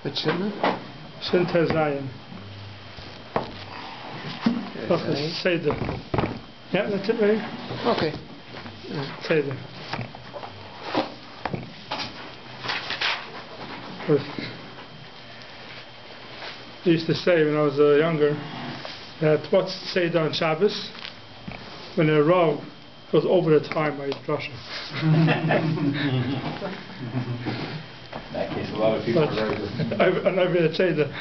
What's in it? Shinta Zion. Seder. Yeah, that's it, right? Okay. Seder. I used to say when I was younger that what's Seder on Shabbos? When a Rav goes over the time, I eat drasha. In that case, a lot of people are very I'm not really Seder.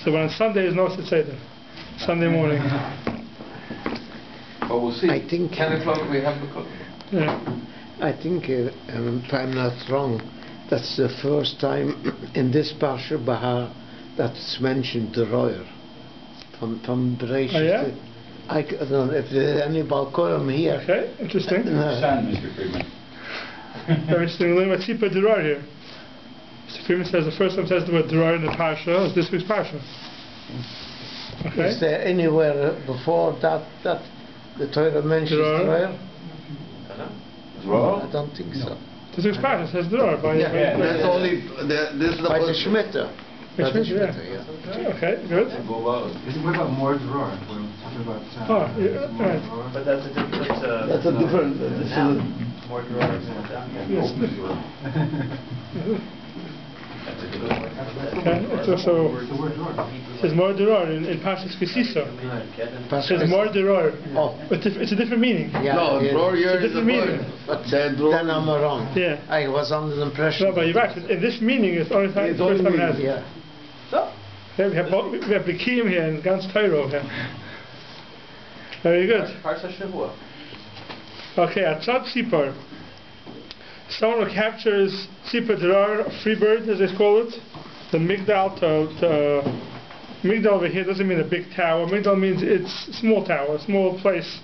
So when on Sunday is no Seder. Sunday morning. But we'll see. I think 10 o'clock we have the cook. Yeah. I think, if I'm not wrong, that's the first time in this Parsha Bahar that's mentioned the Royer from Bereshit. Oh, yeah? I don't know if there's any Balkoyim here. Okay, interesting. Son, Mr. Freeman. Very interesting. We're learning about Tzipah Derar here. Mr. Freeman says the first time says the word Derar in the Parsha is this week's Parsha. Okay. Is there anywhere before that the Torah mentions Derar? Royer? Well, I don't think so. This week's Parsha says Derar by That's only this is the By the first. Shemitah. By the Shemitah, Shemitah, Okay, good. What about more drawer? We're talking about Oh, yeah, right. But that's a different. That's a different. This is More drawers than Yes. that's a good one. Okay, it's also the word drawer. it says more Derar in Parshas Kisisa. It says more Derar. Oh, But it's a different meaning. yeah. no yeah. drawer here It's a is the different first. But That drawer. then I'm wrong. Yeah. I was under the impression. No, but you're right. In this meaning, it's the only time, It's the first only time it has it. Yeah. Okay, we have Bekim here and Gans Tyro here. Very good. Parsha Shavua. Okay, Atzad Tzipar. Someone who captures Tzipar Derar, a free bird as they call it. The Migdal Migdal over here doesn't mean a big tower. Migdal means it's a small tower, a small place,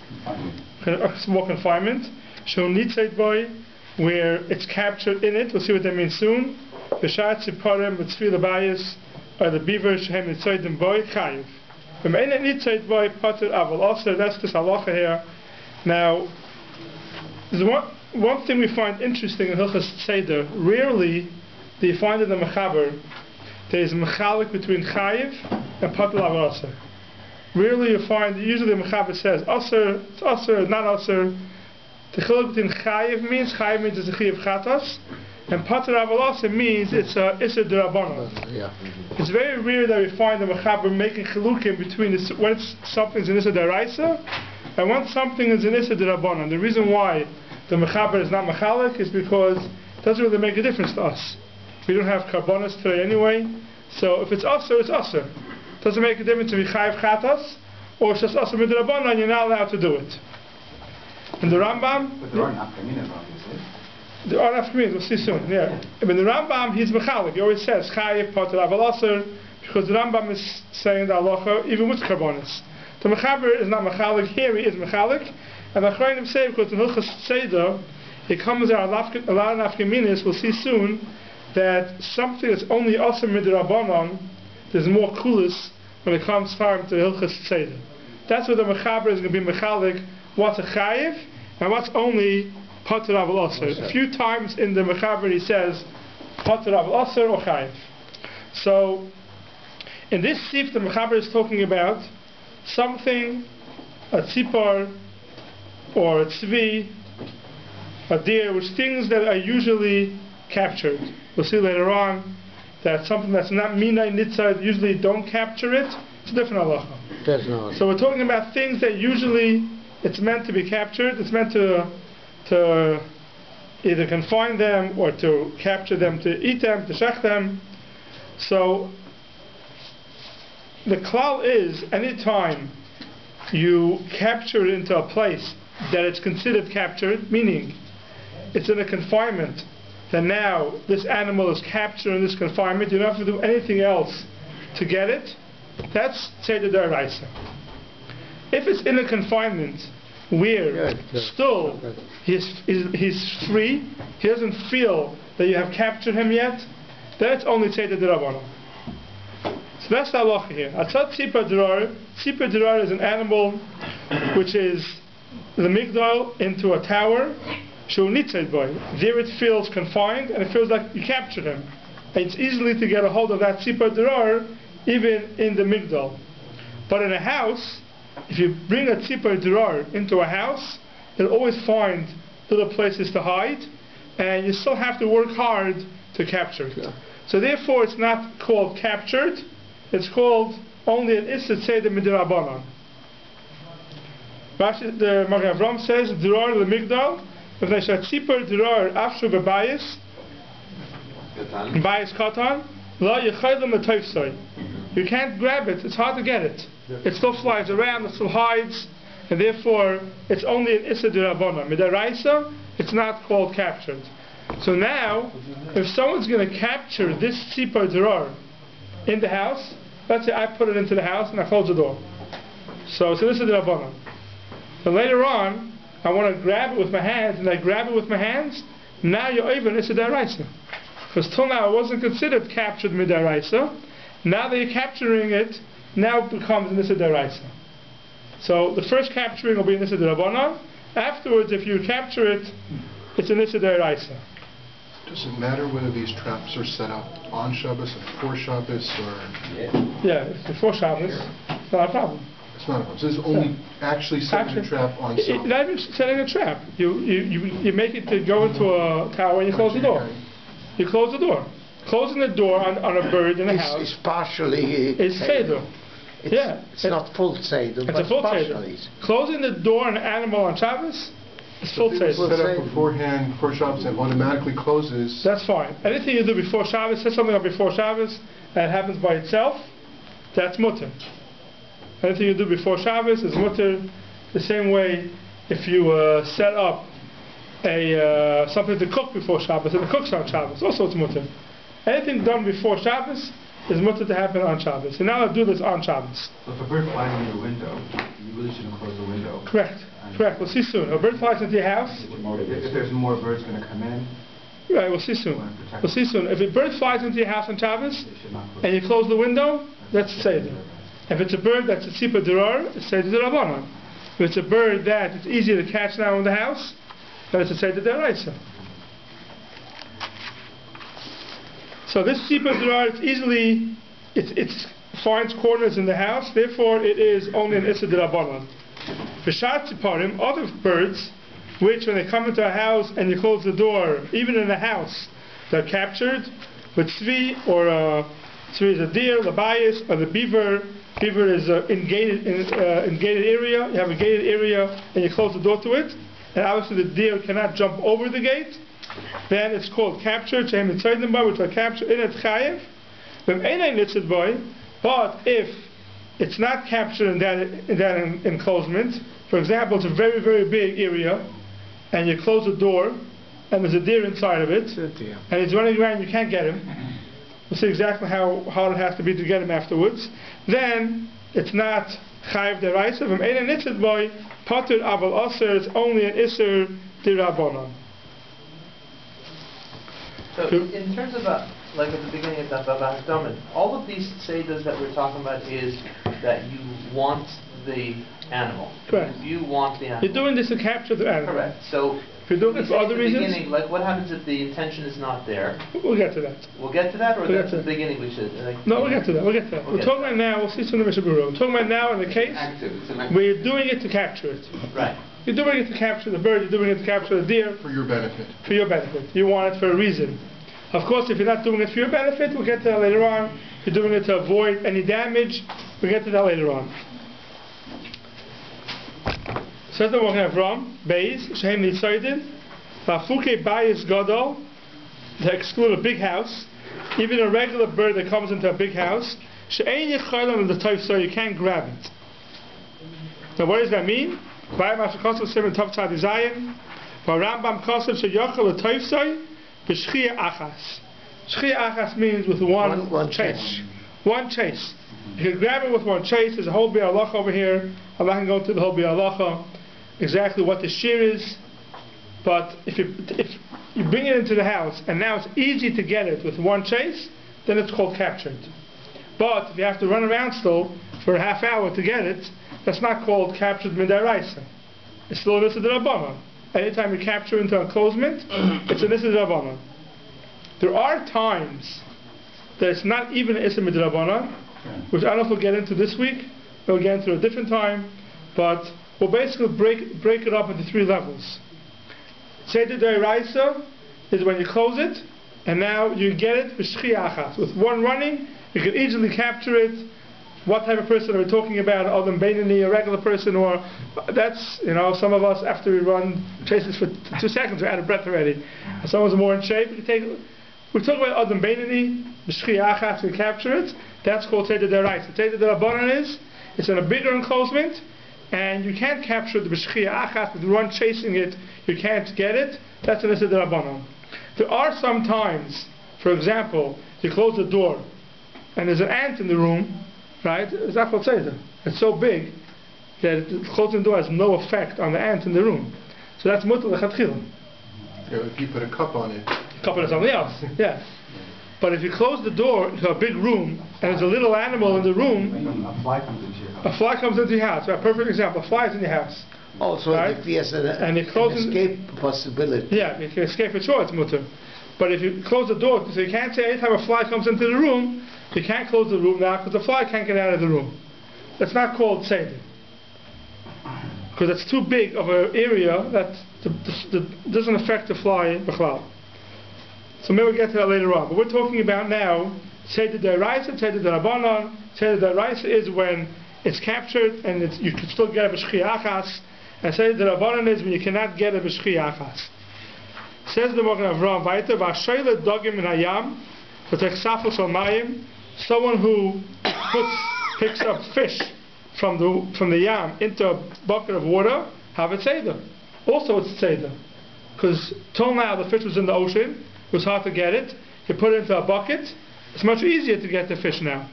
a small confinement. Shonitzait boy, where it's captured in it. We'll see what that means soon. B'shat Tziparim b'tzvi l'bayis are the beavers shehem nitzaidim boy chayiv. V'me'enet nitzait boy pater aval. Also, that's this halacha here. Now, there's one thing we find interesting in Hilchas Seder. Rarely do you find in the Mechaber there is a mechalik between chayiv and pater aval aser. Rarely you find. Usually the Mechaber says aser, it's aser, not aser. The chiluk between chayiv means it's a chayiv chatas, and pater aval aser means it's a iser d'Rabbanan. Yeah. It's very rare that we find the Mechaber making chilukim between when something's an iser d'Oraisa and when something is an iser d'Rabbanan. The reason why the Mechaber is not mechalik is because it doesn't really make a difference to us. We don't have karbonas today anyway, so if it's aser, it's aser. It doesn't make a difference if we chayiv chatas or it's just aser d'Rabbanan, you're not allowed to do it. And the Rambam, But there are nafkaminas, obviously. there are nafkaminas, we'll see soon, yeah. But the Rambam, he's mechalik. He always says chayiv pater aval aser because the Rambam is saying the halacha even with karbonas. The Mechaber is not mechalik. Here he is mechalik, and the Achronim say because in Hilchas Seder it comes out a lot of nafkaminas. We'll see soon that something that's only aser midrabanan, there's more kulis when it comes time to Hilchas Seder. That's where the Mechaber is going to be mechalik. What's a chayiv and what's only pater aval aser. A few times in the Mechaber he says pater aval aser or chayiv. So in this sif the Mechaber is talking about something, a tzipar or a tzvi, a deer, which things that are usually captured. We'll see later on that something that's not minay nitzad usually don't capture it. It's a different halacha. There's no. So we're talking about things that usually it's meant to be captured. It's meant to either confine them or to capture them, to eat them, to shech them. So the klal is anytime you capture it into a place that it's considered captured, meaning it's in a confinement, then now this animal is captured in this confinement. You don't have to do anything else to get it. That's Seder d'Oraisa. If it's in a confinement where still he's free, he doesn't feel that you have captured him yet, then it's only Seder d'Rabbanan. So that's the halacha here. Atzad Tzipar Derar. Tzipar Derar is an animal which is the migdal into a tower. Shul nitzed boy. There it feels confined and it feels like you captured him. and it's easily to get a hold of that tzipor dror even in the migdal. But in a house, if you bring a tzipor dror into a house, you'll always find little places to hide, and you still have to work hard to capture it. So therefore it's not called captured, it's called only an Issa Tzeder Midrabanan. The Magen Avram says, Dror Lemigdal, if they say Tzipor Dror Afshu Bebayis, Bayis Katan, La Yechaylam L'Toifsoi. You can't grab it, it's hard to get it. It still flies around, it still hides, and therefore it's only an Issa D'Rabbanan. Midaraisa, it's not called captured. So now, if someone's going to capture this tzipor dror in the house, let's say I put it into the house and I close the door. So this is the Rabbanan. So later on, I want to grab it with my hands, and I grab it with my hands, now you're even Issa D'Raisa. Because till now it wasn't considered captured Midaraisa. Now that you're capturing it, now it becomes an Issa D'Raisa. So the first capturing will be an Issa D'Rabbanan. Afterwards, if you capture it, it's an Issa D'Raisa. Does it matter whether these traps are set up on Shabbos or before Shabbos, or? Yeah, if before Shabbos, it's not a problem. It's not a problem. So it's only actually setting a trap on something. Not even setting a trap. You make it to go into a tower and you close the door. You close the door. Closing the door on a bird in a house. It's partially. It's seder. It's not full seder. It's a full seder. Closing the door on an animal on Shabbos. It's full seder. Set up beforehand, before Shabbos, and automatically closes. That's fine. Anything you do before Shabbos, set something up before Shabbos, and it happens by itself, that's mutter. Anything you do before Shabbos is mutter. The same way, if you set up something to cook before Shabbos, and it cooks on Shabbos, also it's mutter. Anything done before Shabbos is mutter to happen on Shabbos. And now I'll do this on Shabbos. So if a bird flies in your window, you really shouldn't close the window. Correct. We'll see soon. A bird flies into your house. If there's more birds going to come in. Right, we'll see soon. We'll see soon. If a bird flies into your house on Shabbos and you close the window, that's Seder. If it's a bird that's a tzipor dror, it's Seder D'Rabbanan. If it's a bird that it's easier to catch now in the house, then it's a Seder D'Oraisa. So this tzipor dror, it's easily, it finds corners in the house, therefore it is only an Issa D'Rabbanan. B'shar tziparim, other birds, which when they come into a house and you close the door, even in a house, they're captured with tzvi, or tzvi is a deer, the bias, or the beaver. Beaver is in gated area. You have a gated area and you close the door to it, and obviously the deer cannot jump over the gate. Then it's called captured, which are captured in it chayev. But if it's not captured in that enclosement, for example, it's a very, very big area, and you close the door, and there's a deer inside of it, and he's running around, you can't get him. We'll see exactly how hard it has to be to get him afterwards. Then it's not chayiv deraisa. From ein nitzed boy patur aval aser. It's only an iser d'Rabbanan. So in terms of like at the beginning of that Hakdaman, all of these seidas that we're talking about is that you want the animal. Correct. You want the animal. You're doing this to capture the animal. Correct. So if you're doing it for other reasons, like what happens if the intention is not there? We'll get to that. We'll get to that, or that's the beginning we should. No, we'll get to that. We'll get to that. We're talking about now. We'll see some of the Mishnah Berurah. We're talking about now in the case where you're doing it to capture it. Right. You're doing it to capture the bird. You're doing it to capture the deer. For your benefit. For your benefit. You want it for a reason. Of course, if you're not doing it for your benefit, we'll get to that later on. If you're doing it to avoid any damage, we'll get to that later on. Says the Magen Avram, Beis, Shehem Nitzaydin, Vafuke Bayis Gadol, to exclude a big house, even a regular bird that comes into a big house, She'ein Yechaylam in the Toifsoi, you can't grab it. Now what does that mean? Vayim Ashakosov Seven Tov Tzadi Zayin, Varambam Kosov She'yochel the Toifsoi, B'shchia Achas. Shchia Achas means with one chase. One chase. You can grab it with one chase. There's a whole bi'alacha over here. I'm not going to go into the whole bi'alacha, exactly what the shear is. But if you bring it into the house and now it's easy to get it with one chase, then it's called captured. But if you have to run around still for a half hour to get it, that's not called captured midaraisa. It's still an issa d'Rabbanan. Anytime you capture into enclosement, it's an issa d'Rabbanan. There are times that it's not even Issa Midrabanan, which I don't know if we'll get into this week, we'll get into a different time, but we'll basically break it up into 3 levels. Seder D'Oraisa is when you close it, and now you get it with one running, you can easily capture it. What type of person are we talking about? Adam Beinani, a regular person, or that's, some of us after we run chases for 2 seconds we're out of breath already. And some of us are more in shape. We're talking about Adam Beinani, B'Shchiachas, we capture it. That's called Seder D'Oraisa. Seder D'Rabbanan it's in a bigger enclosement, and you can't capture the B'Shchiachas. If you run chasing it, you can't get it. That's an Seder D'Rabbanan. There are some times, for example, you close the door, and there's an ant in the room. Right? It's not called Seder. It's so big that closing the door has no effect on the ant in the room. So that's mutal lechatchila. If you put a cup on it. Cup on something else, yeah. But if you close the door to a big room and there's a little animal in the room, A fly comes into your house. a fly comes into your house. A perfect example. A fly is in your house. Also, right? if there's an escape possibility. Yeah, if you escape it, sure, it's mutter. But if you close the door, so you can't say anytime a fly comes into the room, you can't close the room now because the fly can't get out of the room. That's not called Seder. Because it's too big of an area that doesn't affect the fly b'chlal. So maybe we'll get to that later on. But we're talking about now Seder D'Oraisa, Seder D'Rabbanan. Seder D'Oraisa is when it's captured and you can still get a b'shchiachas. And Seder D'Rabbanan is when you cannot get a b'shchiachas. Says the Magen Avraham weiter, "V'ashoyle dogim in hayam, v'techsafos al mayim." Someone who picks up fish from the yam into a bucket of water, have a seder. Also, it's seder, because till now the fish was in the ocean. It was hard to get it. You put it into a bucket. It's much easier to get the fish now.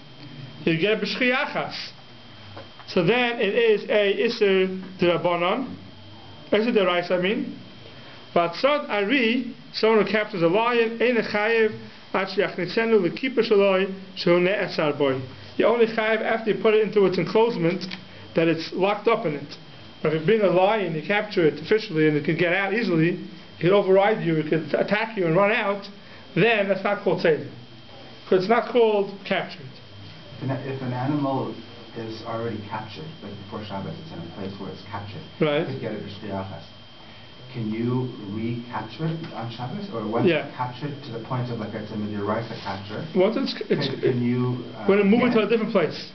You get b'shchiachas. So then it is a iser d'Rabbanan, iser d'Oraisa, I mean. But Tzad Ari, someone who captures a lion, ein chayev ad sheyachnitzenu l'kipa shaloi shehu ne'etzar boy. You only chayev after you put it into its enclosement that it's locked up in it. But if you bring a lion, you capture it officially, and it can get out easily, it can override you, it can attack you and run out, then that's not called seder. Because it's not called captured. If an animal is already captured, like before Shabbos, it's in a place where it's captured, right? You could get it b'shchiachas. Can you recapture it on Shabbos, or once it's captured to the point of like it's a Midraisa capture? Once can you? When it moves to a different place.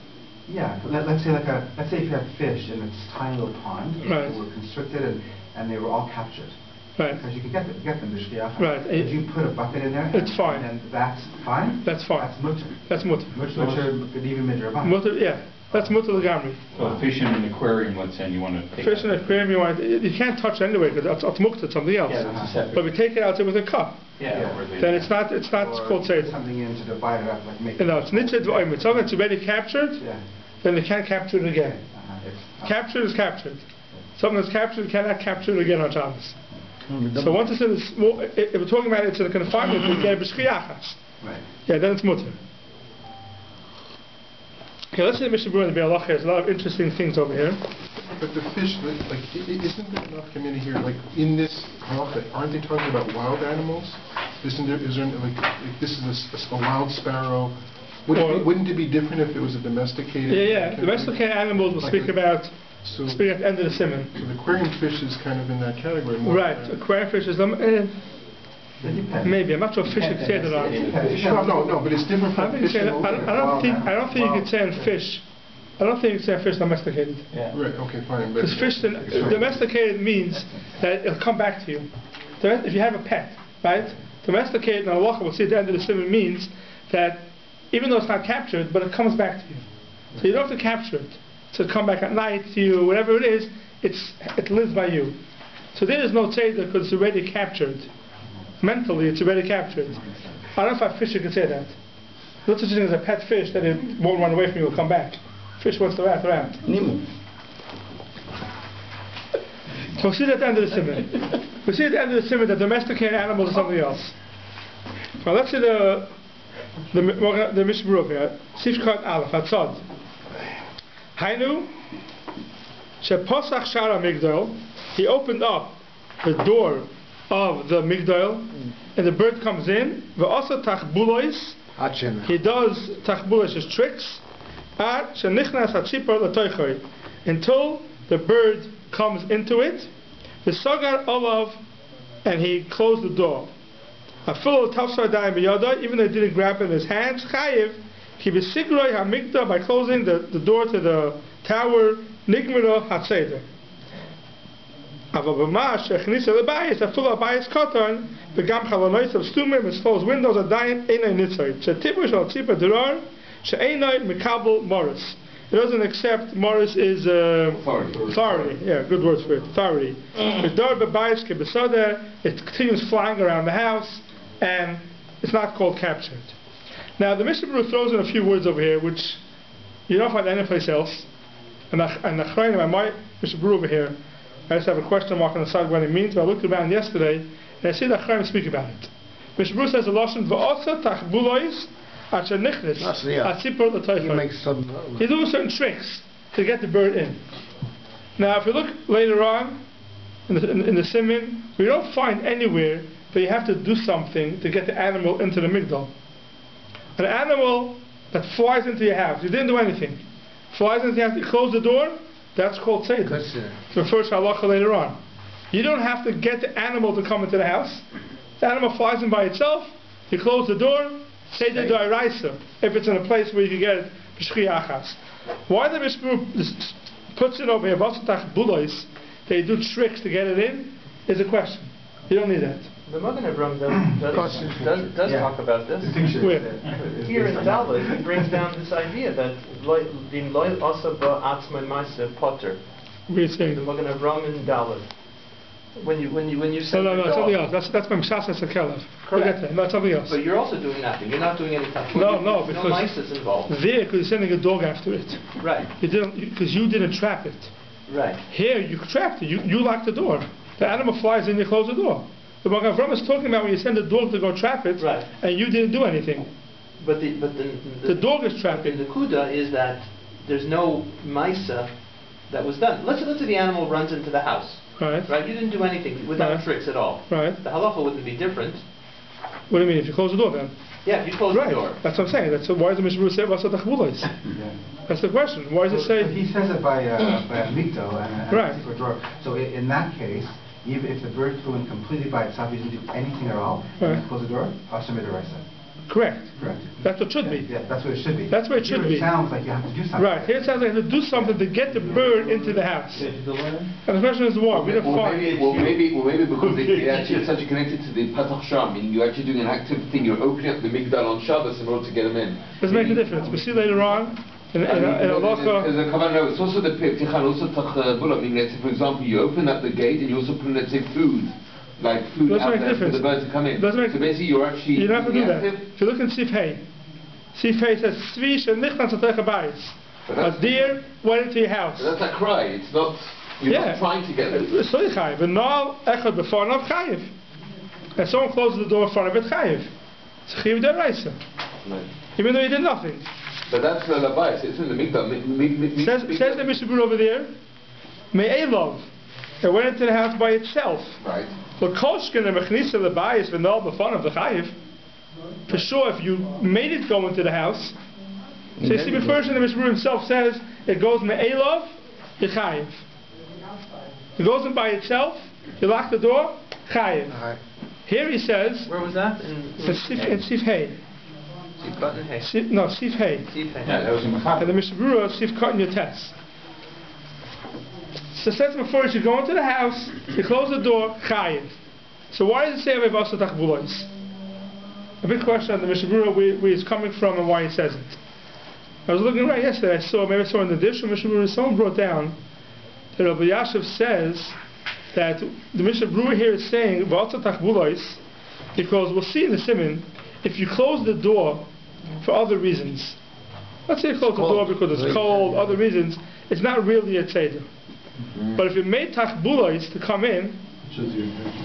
Yeah, let's say if you have fish in this tiny little pond, right. They were constricted and they were all captured. Right. Because you could get them b'shchiachas. Right. If you put a bucket in there, it's fine. And that's fine. That's fine. That's mutter. That's mutter. Mutter, but even midrabanan. Mutter, yeah. That's mutter l'gamri. So fish in an aquarium, let's say, and you want to take fish in an aquarium, you can't touch it anyway because it's mukta, it's something else. Yeah, but we take it out with a cup. Yeah. Then it's not called seder. Something in to divide it up, like make. No, it's nitzed v'oim. It's something that's already captured. Yeah. Then they can't capture it again. Captured is captured. Something that's captured, you cannot capture it again on Shabbos. So once it's in a small, if we're talking about it's in a confinement, we get b'shchiachas. Right. Yeah, then it's mutter. Okay, let's see the Mishnah Berurah and the Be'alacha. There's a lot of interesting things over here. But the fish, like, isn't there enough community here? Like in this halacha, aren't they talking about wild animals? Is there like this is a wild sparrow? Wouldn't it be different if it was a domesticated? Yeah. Domesticated animals we'll speak about. Speak at the end of the Siman. So the aquarium fish is kind of in that category. More right. Aquarium fish is maybe. I'm not sure fish could say that on. No, but it's different from fish. I don't think you could say in fish. I don't think you could say fish domesticated. Yeah. Right. Okay. Fine. Because fish domesticated means that it'll come back to you. If you have a pet, right? Domesticated in Allah, we'll see at the end of the Siman means that even though it's not captured, but it comes back to you. So you don't have to capture it. So it come back at night to you, whatever it is, it lives by you. So there is no seder because it's already captured. Mentally, it's already captured. I don't know if a fish can say that. There's such a thing as a pet fish that it won't run away from you, it will come back. Fish wants to wrap around. So we see at the end of the Siman. We see at the end of the Siman that domesticated animals are something else. Now let's see the Mishnah Berurah here. Sifkat Aleph, Hatzad. Hainu, sheposach shara migdal. He opened up the door of the migdal, and the bird comes in. Ve'asa tachbulois He does tachbulos, his tricks, until the bird comes into it. The sagar olav, and he closed the door. Even though he didn't grab it in his hands, chayiv, by closing the door to the tower, nigmira hatzeder. As far as windows are dying, it doesn't accept Morris is authority. Yeah, good words for it. Authority. It continues flying around the house, and it's not called captured. Now the Mishnah Berurah throws in a few words over here which you don't find anyplace else. And the Chayim, my Mishnah Berurah over here, I just have a question mark on the side of what it means. But I looked around yesterday and I see the Chayim speak about it. Mishnah Berurah says the lashon v'otza tachbulois asher nichnis atzipor l'toichoi. He's doing certain tricks to get the bird in. Now, if you look later on in the Siman, we don't find anywhere that you have to do something to get the animal into the migdal. An animal that flies into your house, you didn't do anything, flies into your house, you close the door, that's called seder. So first halacha later on. You don't have to get the animal to come into the house. The animal flies in by itself, you close the door, seder d'oraisa, if it's in a place where you can get it b'shchi achas. Why the Mishnah puts it over here, they do tricks to get it in, is a question. You don't need that. The Magen Avraham does talk about this. Here in Dalet, he brings down this idea that the loy asa ba'atzmai ma'aseh potter. What are you saying? The Magen Avraham in Dalet. When you say no, something else. That's my Mshas Kelev. Forget that. Not something else. But you're also doing nothing. You're not doing any touch. No, because no mice is involved. There, because you're sending a dog after it. Right. Because you didn't trap it. Right. Here, you trapped it. You locked the door. The animal flies in, you close the door. The Magen Avraham is talking about when you send a dog to go trap it, right, and you didn't do anything. But the dog is trapping. The kuda is that there's no maisa that was done. Let's say the animal runs into the house. Right. Right. You didn't do anything without tricks at all. Right. The halacha wouldn't be different. What do you mean? If you close the door, then? Yeah, if you close the door. That's what I'm saying. Why does the Mishnah Berurah say Vasa Tachbulos? That's the question. Why does it say? He says it by a mikto and a secret drawer. So in that case, even if the bird flew in completely by itself, you didn't do anything at all, you close the door, Correct. Correct. That's what it should be. Yeah, that's what it should be. That's what it should be. It sounds like you have to do something. Right. Here it sounds like you have to do something to get the bird into the house. And the question is why? Maybe because they actually are such connected to the Patach Sham, meaning you're actually doing an active thing. You're opening up the migdal on Shabbos in order to get them in. Does it make a difference? We see later on. In it's also the Ptichan, also Tachbula, meaning that, for example, you open up the gate and you also put, let's say, food out there for the bird to come in. So basically, you're actually. You don't have to do that. If you look in Sif Hey says, Tzvi shenichnas ateicha bayis. A deer went into your house. That's a cry. It's not. You're not trying to get it. So you chayiv. And now echad b'farnav chayiv. And someone closes the door in front of it, chayiv. It's chayiv d'oraisa. Even though you did nothing. But that's the labais. It's in the mikdash. Says the Mishnah Berurah over there, me'elov. It went into the house by itself. Right. But koshkin and mechnisa labais v'nal b'fanav the chayiv. For sure, if you made it go into the house, so you see, the first the Mishnah Berurah himself says it goes me'elov, chayiv. It goes in by itself. You lock the door, chayiv. Here he says. Where was that? In Sif Hey. No, Sif Hey. And the Mishnah Berurah, Sif Kat in your test. So it says before you go into the house, you close the door, chayiv. So why does it say Vasa Tachbulos? A big question on the Mishnah Berurah where it's coming from and why he says it. I was looking right yesterday, I saw in the dish of Mishnah Berurah, someone brought down that Rabbi Yashiv says that the Mishnah Berurah here is saying Vasa Tachbulos because we'll see in the Siman, if you close the door for other reasons, let's say you close the door because it's cold, other reasons, it's not really a tzeder. But if you made tachbulos to come in,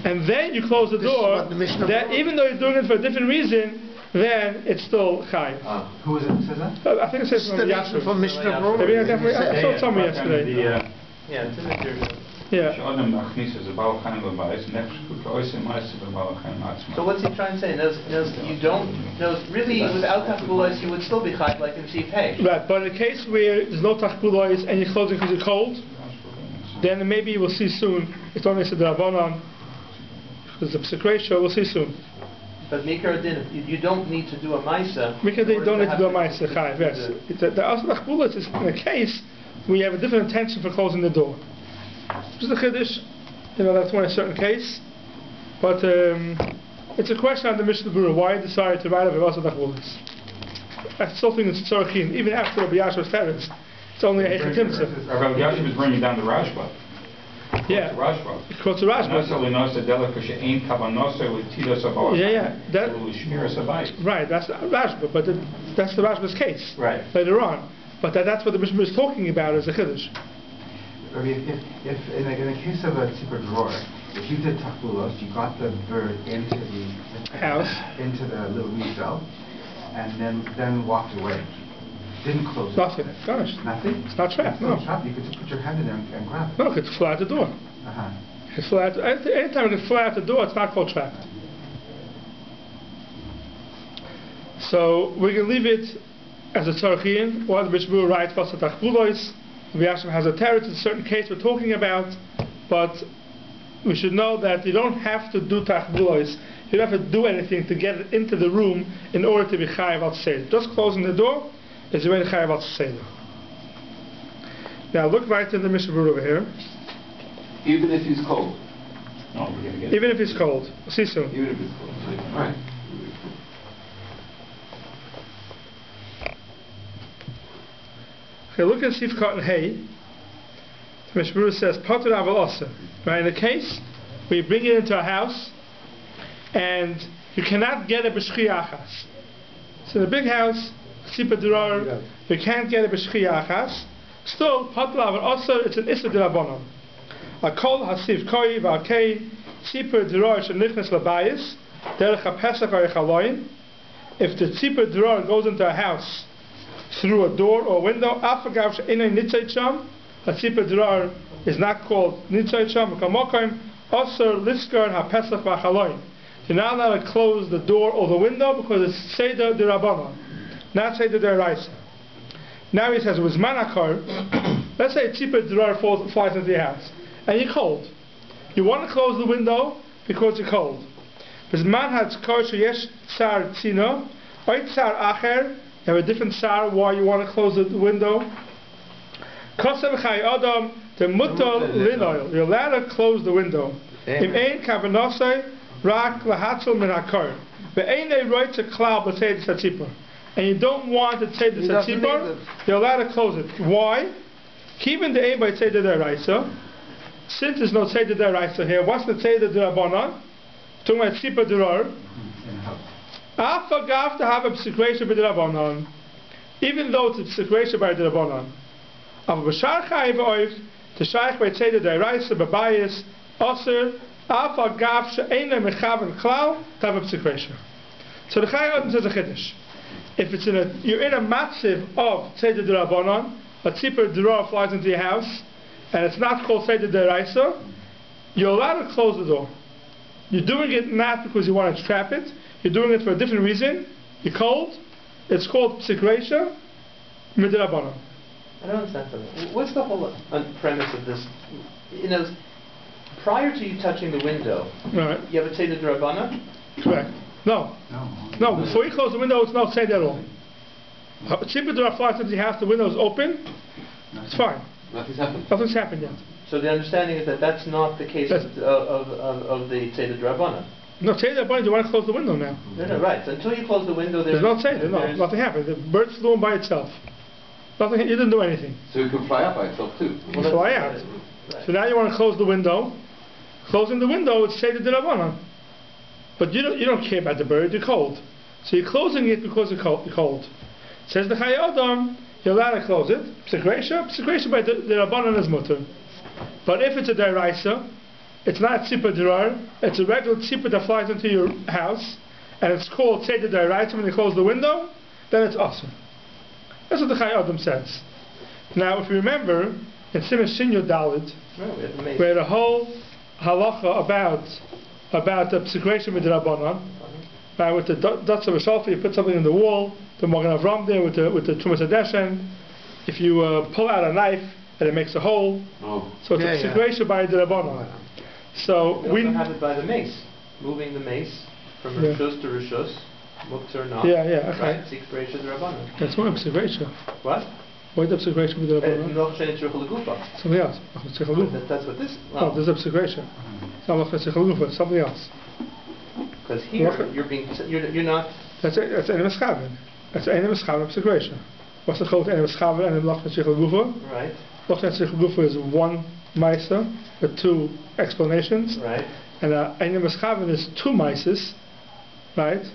and then you close the door, that even though you're doing it for a different reason, then it's still chayiv. Who is it who says that? I think it says from Yashiv. From Mishnah Berurah. I saw it somewhere yesterday. Yeah, it's in the Yeah. So what's he trying to say? You don't, really without tachbulos you would still be chayv like in Sif Hey. Right, but in a case where there's no tachbulos and you're closing because you're cold, then maybe we'll see soon. It's only the Rabbanon because the psik ratio. We'll see soon. But Mikra Din, you don't need to do a Maisa. Mikra Din, you don't need to do a Maisa, Chayiv, yes. The Asa Tachbulos is in a case where you have a different intention for closing the door. Just a Chiddush, that's one in a certain case. But it's a question on the Mishnah Berurah, why he decided to write about Asa Tachbulos. I still think it's Tzorchin, even after Rabbi Yashav's parents. It's only a Echetimtza. Rabbi Yashav is bringing down the Rashba. Yeah, it quotes the Rashba. Right, that's the Rashba, but that's the Rashba's case later on. But that's what the Mishnah is talking about as a Chiddush. If in the case of a tzipor drawer, if you did tachbulos, you got the bird into the house, into the little cell, and then walked away. Didn't close it. Nothing. Gosh. Nothing? It's not trapped, no. It's not trapped. You could just put your hand in there and grab it. No, it could fly out the door. It could fly out, anytime it could fly out the door, it's not called trapped. So we can leave it as a tzorchin, or the Mishnah Berurah writes Vasa Tachbulos. Rabbi Yashav has a teretz in a certain case we're talking about, but we should know that you don't have to do Tachbulos. You don't have to do anything to get it into the room in order to be chayav al seder. Just closing the door is already chayav al seder. Now look right in the Mishnah Berurah over here. Even if he's cold. No, we're gonna get even if he's cold. We'll see soon. Even if it's cold. Right. Okay, look at Sif Cotton Hay. The Mishnah Berurah says, Patur Aval Oser. Right, in a case where you bring it into a house and you cannot get a b'shchi achas. So in a big house, Tzipor Dror, you can't get a b'shchi achas. Still, Patur Aval Oser, it's an Issa D'Rabbanan. A kol hasif koi v'akei tzipor dror shenichnas labayis derech hapesach ha'echaloyin. If the tzipor dror goes into a house through a door or a window, afagav she'enei nitzay sham, a tzipor dror is not called nitzay sham. Kamokim osur liskar hapesach v'echaloyin. You're not allowed to close the door or the window because it's seder d'Rabbanan, not seder d'Oraisa. Now he says with manakar. Let's say a tzipor dror flies into the house. And you're cold. You want to close the window because you're cold. You have a different tsar why you want to close the window. You're allowed to close the window. And you don't want to say the tzipor, you're allowed to close it. Why? Even the by say the deraisa. Since there's no Seder D'Oraisa here, what's the Seder D'Rabbanan? Talking about Tzipor Dror. Afagav to have a psik b'D'Rabbanan, even though it's a psik by D'Rabbanan. Av b'shar chayiv oiv to shaykh by Seder D'Oraisa b'bayis aser afagav she'eina mechaven klal to have a psik. So the Chayyim says a chiddush. If it's you're in a matziv of Seder D'Rabbanan, a Tzipor Dror flies into your house, and it's not called Seder D'Oraisa, you're allowed to close the door. You're doing it not because you want to trap it, you're doing it for a different reason. You're cold, it's called Psik Reisha Midrabanan. I don't understand something. What's the whole premise of this? Prior to you touching the window, right, you have a Seder D'Rabbanan? Correct. No, before you close the window, it's not Seder at all. Tzipor Dror flies into the house, the window is open, it's fine. Nothing's happened. Nothing's happened yet. So the understanding is that that's not the case of the Seder D'Rabbanan. No, Seder D'Rabbanan, you want to close the window now. No, right. So until you close the window, there's no Seder, nothing happened. The bird flew in by itself. Nothing, you didn't do anything. So it can fly out by itself too. Well, fly out. Right. So now you want to close the window. Closing the window, it's Seder D'Rabbanan. But you don't care about the bird, you're cold. So you're closing it because you're cold. Says the Chayei Adam, you're allowed to close it. Psik Reisha by the Rabbanan is mutter. But if it's a deraisa, it's not Tzipor Dror, it's a regular tzipor that flies into your house, and it's called Seder D'Oraisa when you close the window, then it's awesome. That's what the Chayei Adam says. Now, if you remember, in Siman Dalit, we had a whole halacha about the obsecration with the Rabbanon. Right, with the dots of a sulfur, you put something in the wall, the Magen Avram there with the Trumas Hadeshen. If you pull out a knife and it makes a hole, so it's obsecration by the Rabbanon. So we also have it by the mace, moving the mace from Rishus to Rishus, Muktzah not. Okay. Right, it's obsecration of the Rabbanon. That's one obsecration. What? Why the obsecration with the Rabbanon? Something else. That's what this. Oh, there's obsecration. Something else. Because here you're not. That's Einem Eschaven. That's Einem Eschaven obsecration. What's the code Einem Eschaven and Lach Netzich Gufa? Right. Lach Netzich Gufa is one Meiser with two explanations. Right. And Einem Eschaven is two Meises, right?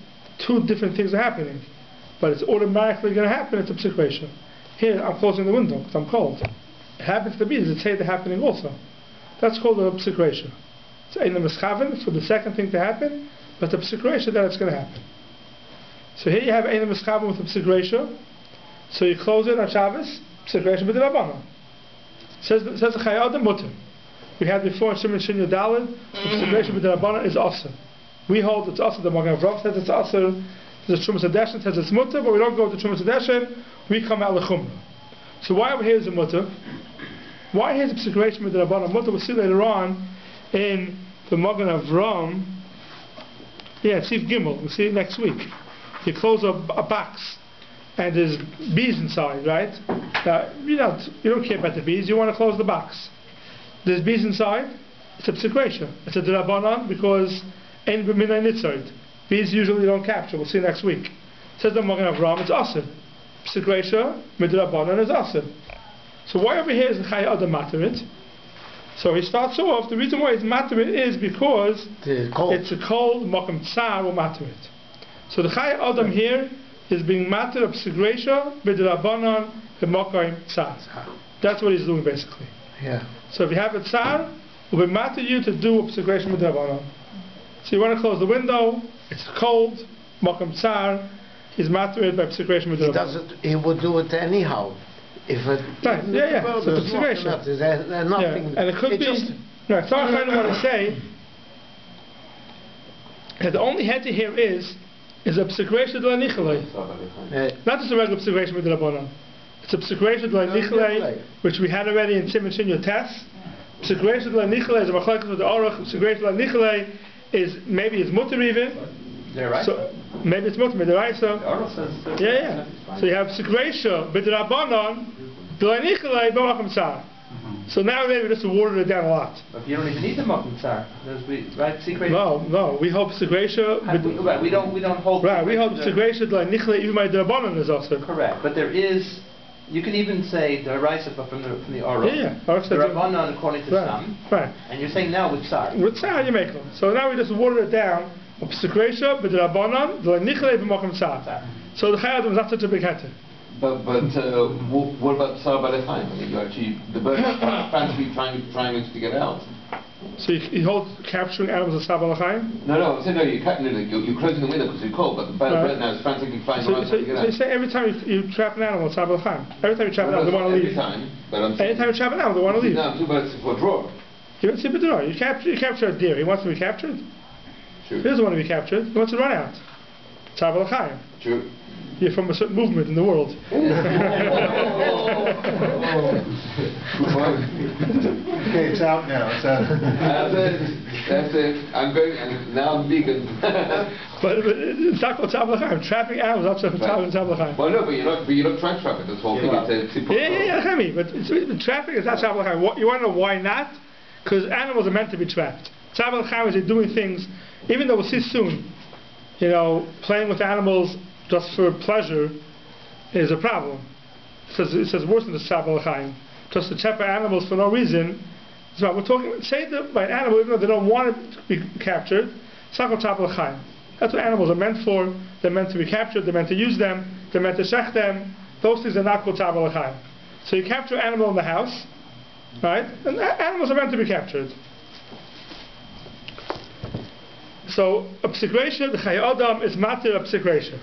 Two different things are happening, but it's automatically going to happen. It's obsecration. Here I'm closing the window because I'm cold. It happens to be. Does it say they're happening also? That's called an obsecration. It's Einem Eschaven for the second thing to happen. But the obsecration that it's going to happen. So here you have Einem Eschaven with obsecration. So you close it on Shabbos, obsecration with the Rabbanon. Says the Chayei Adam Mutter. We had before in Siman Dalit, obsecration with the Rabbanon is Asur. We hold it's Asur. The Magen Avram says it's Asur. The Trumas Hadeshen says it's Mutter, but we don't go to Trumas Hadeshen. We come out L'chumra. So why over here is the Mutter? Why here is obsecration with the Rabbanon Mutter? We'll see later on in the Magen Avram. Yeah, Seif Gimel. We'll see it next week. You close a box, and there's bees inside, right? You don't care about the bees. You want to close the box. There's bees inside. It's obsecration. It's a d'Rabbanan because ein b'minay nitzard. Bees usually don't capture. We'll see next week. Says the Magen Avram, it's asur. Obsecration d'Rabbanan is asur. So why over here is the Chayei Adam materit? So he starts off, the reason why it's materit is because it's a cold, Mokum Tsar will materit. So the Chayei Adam here is being matter obsecration b'drabanan b'mokum Tsar. That's what he's doing basically. Yeah. So if you have a Tsar, will be matter you to do obsecration b'drabanan. So you want to close the window, it's cold, Mokum Tsar, he's materit by obsecration b'drabanan. He would do it anyhow. If it right, it's obsecration. Nothing. And it could be. Right, so I kind of want to say that the only head here is obsecration de la nichelei. Not just a regular obsecration with the Rabbanon. It's obsecration de la nichelei, which we had already in Siman test. Obsecration de la nichelei is a machlokes with the Aruch. Obsecration de la nichelei is maybe it's mutter even. So maybe it's mutter midiraisa. So you have obsecration with the Rabbanon de la nichelei b'mokum tsar. So now maybe just watered it down a lot. But you don't even need the Mokum Tsar. Right? Secret. No. We hope Segresha. Right. We don't hold. Right. We hope Segresha like Nichle even my Drabanan is also. Correct. But there is. You can even say the Raisa from the Aruch. Yeah. The Rabbanan according to some. Right. And you're saying now with Tsar. With Tsar you make them. So now we just watered it down. Segresha, but the Rabbanan, the Nichle b'mokum Tsar. So the Chayei Adam is not such a big heter. But what about Tsar Balefayim? I mean, you actually, the bird is frantically trying to get out. So you hold capturing animals as Tsar Balefayim? No, I'm saying no, you're closing the window because you're cold, but the bird now is frantically flying around trying to get out. So you say every time you trap an animal, Tsar Balefayim. Every time you trap an animal, they want to leave. Anytime you trap an animal, they want to leave. No, I'm talking about for a draw. You don't see a draw. You capture a deer. He wants to be captured. True. He doesn't want to be captured. He wants to run out. Tsar Balefayim. True. You're from a certain movement in the world. Okay, it's out now. It's out. That's it. I'm going, and now I'm vegan. but it's not called Tsar Balefayim. Trapping animals outside of Tsar Balefayim. Well, no, but you're not trying to trap it. That's the whole thing. I mean, but trapping is not Tsar Balefayim. You want to know why not? Because animals are meant to be trapped. Tsar Balefayim is doing things, even though we'll see soon, playing with animals just for pleasure is a problem. It says worse than the Tsar Balefayim. Just to trap animals for no reason. So we're talking, say that by an animal, even though they don't want it to be captured, it's not called Tsar Balefayim. That's what animals are meant for. They're meant to be captured, they're meant to use them, they're meant to shech them. Those things are not called Tsar Balefayim. So you capture an animal in the house, right? And animals are meant to be captured. So, obsecration, the Chayei Adam is matter obsecration.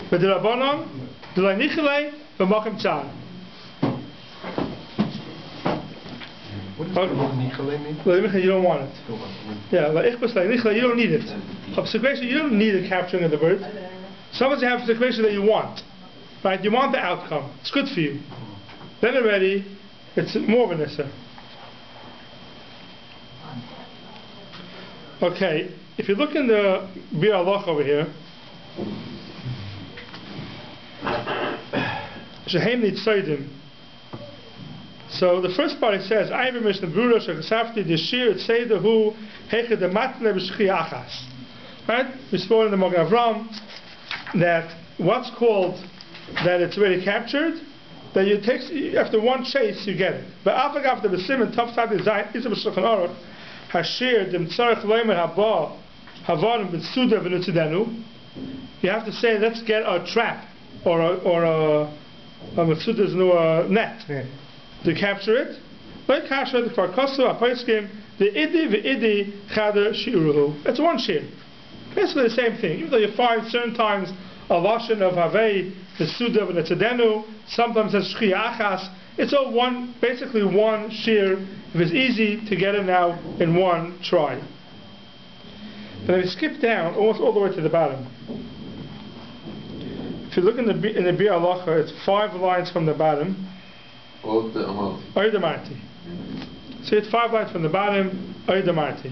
But the Rabbanon, the Nichelei, the Mokum Tsar. You don't want it. Yeah, you don't need it. You don't need the capturing of the bird. Sometimes you have a situation that you want. Right? You want the outcome. It's good for you. Then already, it's more of an issue. Okay, if you look in the Bir Aloch over here, Shehem Nitzaydim. So the first part it says, I have Mishnah Brura Shekasafti Deshir Tzeidah Hu Heched Matne B'Shchi Achas. Right? We spoke in the Magen Avram that what's called that it's already captured, that you take after one chase you get it. But after the Siman Tov Tzad Zayin Isam Shulchan Aruch Hashir Dem Tzarech Leimer Haba Havarim B'Suda V'Nutzidenu. You have to say, let's get a trap or a Mitzuda's no net to capture it. Like Kasha the Farkosu Apaiskim the Idi Chada Shiruhu. It's one shir. Basically the same thing. Even though you find certain times a lashon of Havei the Suda V'Nutzidenu, sometimes it's Shchi Achas. It's all one, basically one shir. If it's easy to get it now in one try. But if you skip down almost all the way to the bottom, if you look in the Bir Halacha, it's 5 lines from the bottom. Oidamarti. See, it's 5 lines from the bottom. Oidamarti.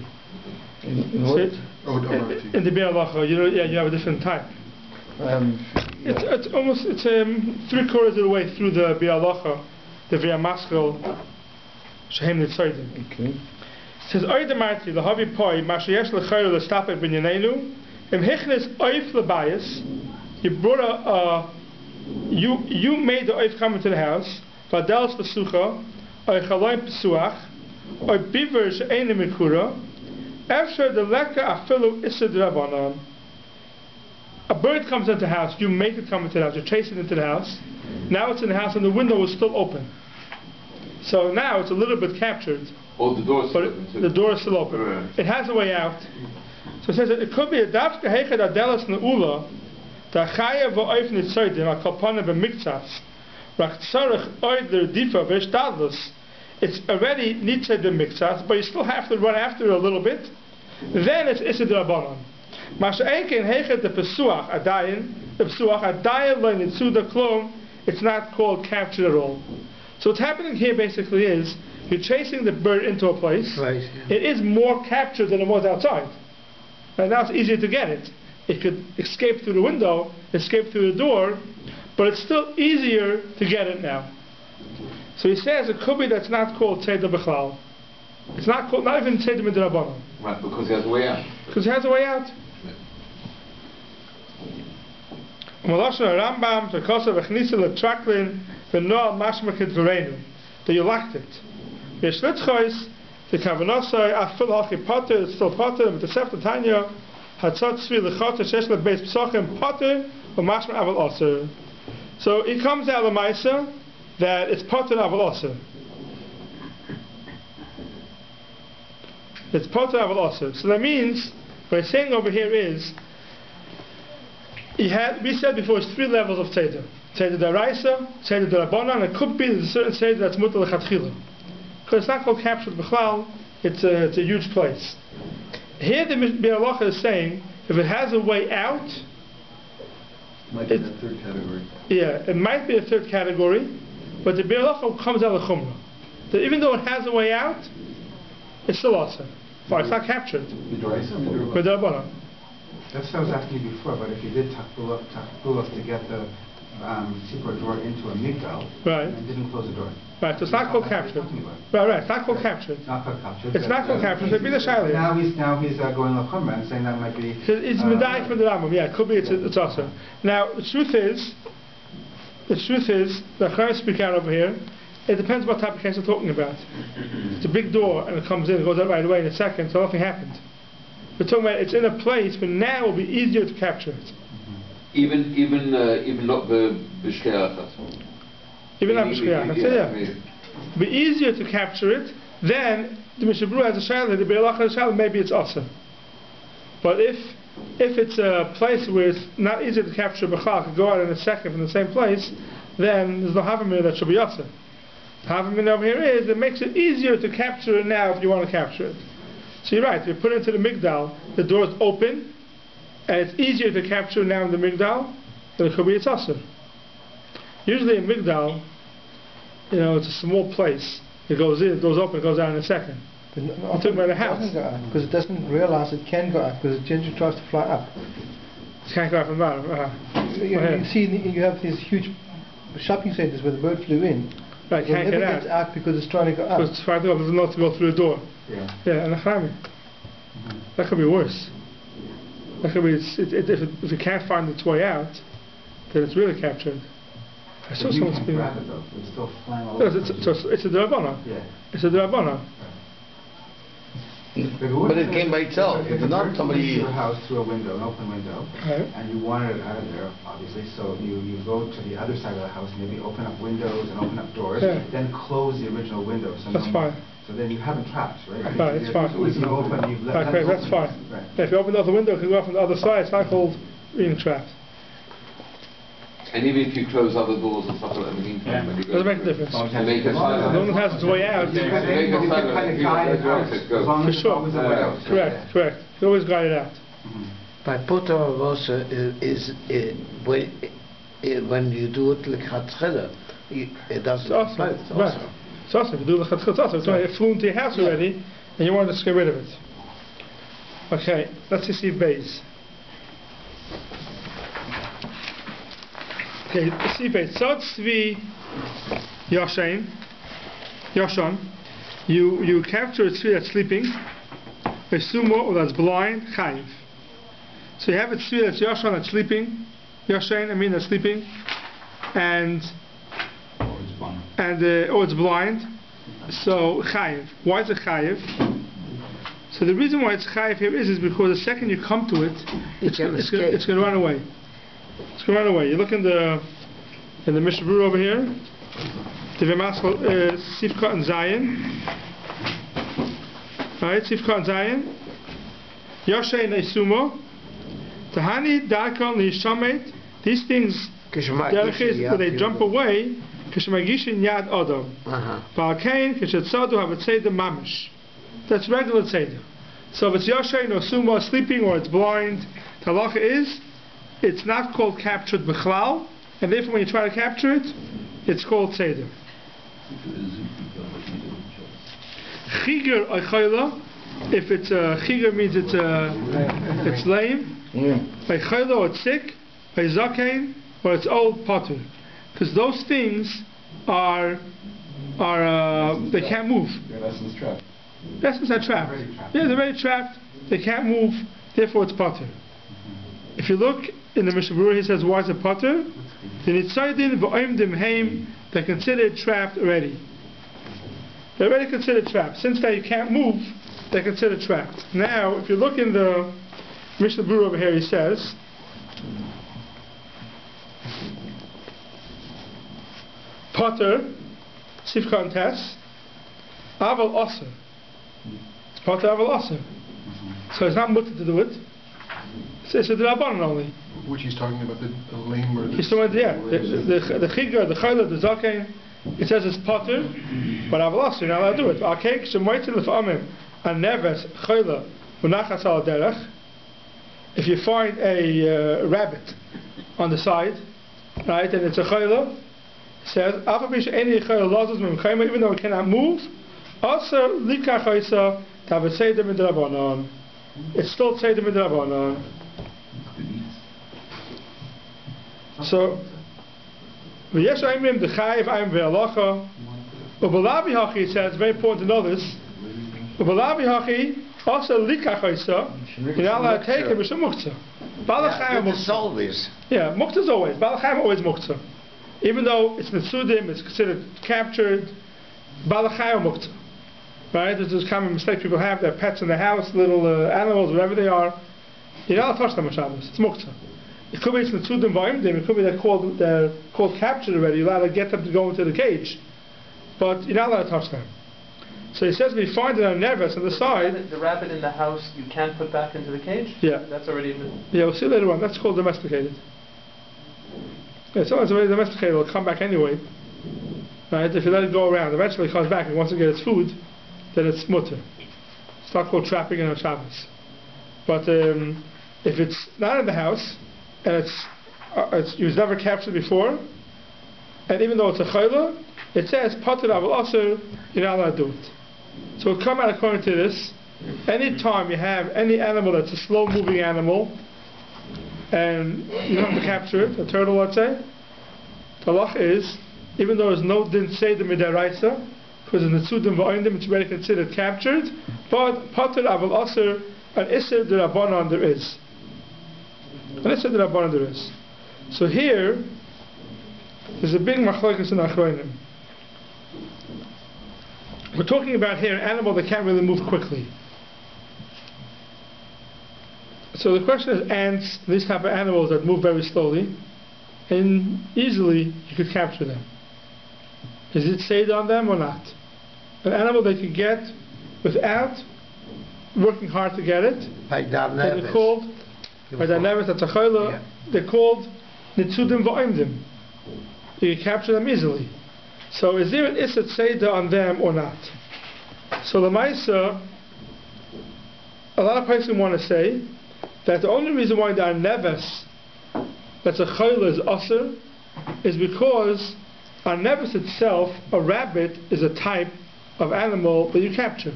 In the Bir Halacha, you have a different type. It's almost 3/4 of the way through the Bir Halacha, the Via Maskell Shehem Nitzaydim. Okay. It says, Oidamarti, the Havi Poi, Mashayesh L'chayru L'stapet B'nyanenu, Im Hichnes Oif L'bayis, you brought you made the Oif come into the house, Vadels Pesucha, Oy Chaloim Pesuach, Oy Biver She'ene Mikura, Efsher the Leka Afilu Issa D'Rabanan. A bird comes into the house, you make it come into the house, you chase it into the house, now it's in the house and the window is still open. So now it's a little bit captured. Oh, the door is still open. The door is still open. Right. It has a way out. So it says that it could be a dafka heched adelas neula, da chaya v'oif nitzaydim a kalpana b'miktsas, rach tzarech oider difa v'eshtadlus. It's already nitzaydim miktsas, but you still have to run after it a little bit. Then it's isid rabbanon. Masha eiken heched the pesuach adayin, the pesuach adayin lo nitzuda klom. It's not called captured at all. So what's happening here basically is you're chasing the bird into a place. Right, yeah. It is more captured than it was outside. And now it's easier to get it. It could escape through the window, escape through the door, but it's still easier to get it now. So he says it could be that's not called Tzeidah B'chlal. It's not called, not even Tzeidah Midrabanan. Right, because he has a way out. Because he has a way out. Rambam to Kosa v'chnisa l'traklin v'noal mashmakit v'reinu. That you lacked it. Yesh litzchois the kavanosai afil hachi potter. It's still potter. But the Sefta Tanya hatzot tzvi l'chot shesh lebeis psochim potter v'mashma aval oser. So it comes out of the Maisa that it's potter aval oser. It's potter aval oser. So that means what he's saying over here is. We said before, it's 3 levels of Tzeidah. Tzeidah D'Araisa, Tzeidah D'Rabbanan, and it could be a certain Tzeidah that's Mutar L'Chatchila. Because it's not called captured B'chlal, it's a huge place. Here the Bir Halacha is saying, if it has a way out, might be a 3rd category. Yeah, it might be a 3rd category, but the Bir Halacha comes out of the Chumrah. That even though it has a way out, it's still awesome. It's not captured. D'Rabbanan. That's what I was asking you before, but if you did takbulos to get the secret drawer into a migdal, right, and didn't close the door. Right, so it's not called captured. Right, it's not called captured. It's not called captured. It's not called captured. It'd be the Shaila. Now he's going l'chumra and saying that might be. It's medayik for the Rambam. Yeah, it could be. It's also. Now the truth is, the Chayim speak out over here. It depends what type of case we're talking about. It's a big door and it comes in, it goes out right away in a second, so nothing happened. We're talking about it's in a place, but now it will be easier to capture it. Even not the b'shkeachas. Even not b'shkeachas. Yeah. It'll be easier to capture it. Then the Mishabru has a shaila, the Be'alach has a shaila. Maybe it's asa. But if it's a place where it's not easy to capture b'chal, could go out in a second from the same place, then there's no havamir that should be asa. Havamina over here is it makes it easier to capture it now if you want to capture it. So you're right, if you put it into the migdal, the door is open, and it's easier to capture now in the migdal than it could be a tzasser. Usually in migdal, it's a small place. It goes in, it goes open, it goes out in a second. I'm talking about a house. Because it doesn't realize it can go up, because it generally tries to fly up. It can't go up and bottom. You see, you have these huge shopping centres where the bird flew in. Right, it can't never get gets out because it's trying to go up. Because it's trying to go up, there's not to go through the door. Yeah. And that could be worse. That could be, if it can't find its way out, then it's really captured. I saw someone speaking. Grab it though. It's still flying all over. It's a drabana. Yeah. It's a drabana. But it came by itself. If not somebody. your house through a window, an open window, right, and you wanted it out of there, obviously. So you go to the other side of the house, maybe open up windows and open up doors, then close the original window. So that's fine. So then you haven't trapped, right? Right, it's fine. It's open. You've let right, that's fine. Right. If you open the other window, it can go off on the other side. It's not called being trapped. And even if you close other doors and stuff like that in the meantime, when you go doesn't make a difference. and make a silent. No one has its way out. Make a silent. For sure. Correct. You can always guide it out. By Potter Rosa is when you do it like Chatzchela, it doesn't apply. Right. It's awesome. If you do the Chatzchela, it flew into your house already, and you want to just get rid of it. Okay, let's see base. Okay, see base. Sod Tzvi Yoshan. You capture a tzvi that's sleeping, a sumo or that's blind, chayiv. So you have a tzvi that's Yoshan that's sleeping, Yoshan, that's sleeping, and it's blind. So chayiv. Why is it chayiv? So the reason why it's chayiv here is because the second you come to it, it's going to run away. It's going to run away. You look in the Mishnah Berurah over here. The V'maschal Sifka and Zion. Right, Sifka and Zion. Yoshay Neisumo. Tahani Darkon Lishamet. These things, when they jump away, Kishmagishin Yad Adam. Ba'akain Kishatzadu Havatzeda Mamish. That's regular Tzeda. So if it's Yoshay Neisumo sleeping or it's blind, the halacha is it's not called captured b'chlal, and therefore when you try to capture it, it's called tzeder. Chiger aychayla, if it's chiger means it's lame. Aychayla or it's sick, ayzakein or it's old potter, because those things are they can't move. They're in essence trapped. In essence, they're trapped. Yeah, they're very trapped. They can't move. Therefore, it's potter. If you look in the Mishnah Berurah, he says, why is it potter? They're considered trapped already. They're already considered trapped. Since they can't move, they're considered trapped. Now, if you look in the Mishnah Berurah over here, he says, potter, sifka and tes, aval osir. It's potter aval osir. So it's not mutter to do it. It's a drabanan only. Which he's talking about the lame or the... He's talking about, the chiga, the chayla, the zakein. It says it's potter, but aval osir, you're not allowed to do it. Akek shemoitzin l'fa'amim, an neves, chayla, unachas al derech. If you find a rabbit on the side, right, and it's a chayla, it says, even though it cannot move, also likach chaysa, tavet seder midrabanan. It's still seder midrabanan. So, v'yesh aimim dechayiv aim ve'alacha. Ubalavi hachi, it says, very important to know this. Ubalavi hachi, also likach chaysa, you're not allowed to take it, but muktzah. Balachayim muktzah. Always. Yeah, muktzah is always. Balachayim always muktzah. Even though it's mitzudim, it's considered captured, balachayim muktzah. Right? This is a common mistake people have. Their pets in the house, little animals, whatever they are. You're not allowed to touch them on Shabbos. It's muktzah. It could be it's mitzudim v'imdim. It could be they're called captured already. You're allowed to get them to go into the cage, but you're not allowed to touch them. So he says we find it on neves on the side. The rabbit in the house you can't put back into the cage? Yeah. That's already been... Yeah, we'll see later on. That's called domesticated. Yeah, so it's already domesticated. It'll come back anyway. Right? If you let it go around, eventually it comes back and wants to get its food, then it's mutter. It's not called trapping in on Shabbos. But if it's not in the house and it was never captured before, and even though it's a chayla, it says patur aval aser, you're not allowed to do it. So it'll come out according to this. Any time you have any animal that's a slow-moving animal, and you don't have to capture it, a turtle, let's say, the halach is, even though there's no din seder midaraisa, because in the tzudim v'oindim it's already considered captured, but patur aval aser, an iser d'Rabbanan there is. An iser d'Rabbanan there is. So here, there's a big machlokes in Achronim. We're talking about here an animal that can't really move quickly. So the question is ants, these type of animals that move very slowly, and easily you could capture them. Is it said on them or not? An animal they could get without working hard to get it. They're called, by Darnevis, that's a chayla, they're called nitzudim v'oimdim. You can capture them easily. So is there an Isset Seder on them or not? So the Maisa, a lot of people want to say that the only reason why there are neves, that's a chayla, is aser, is because on neves itself, a rabbit is a type of animal that you capture.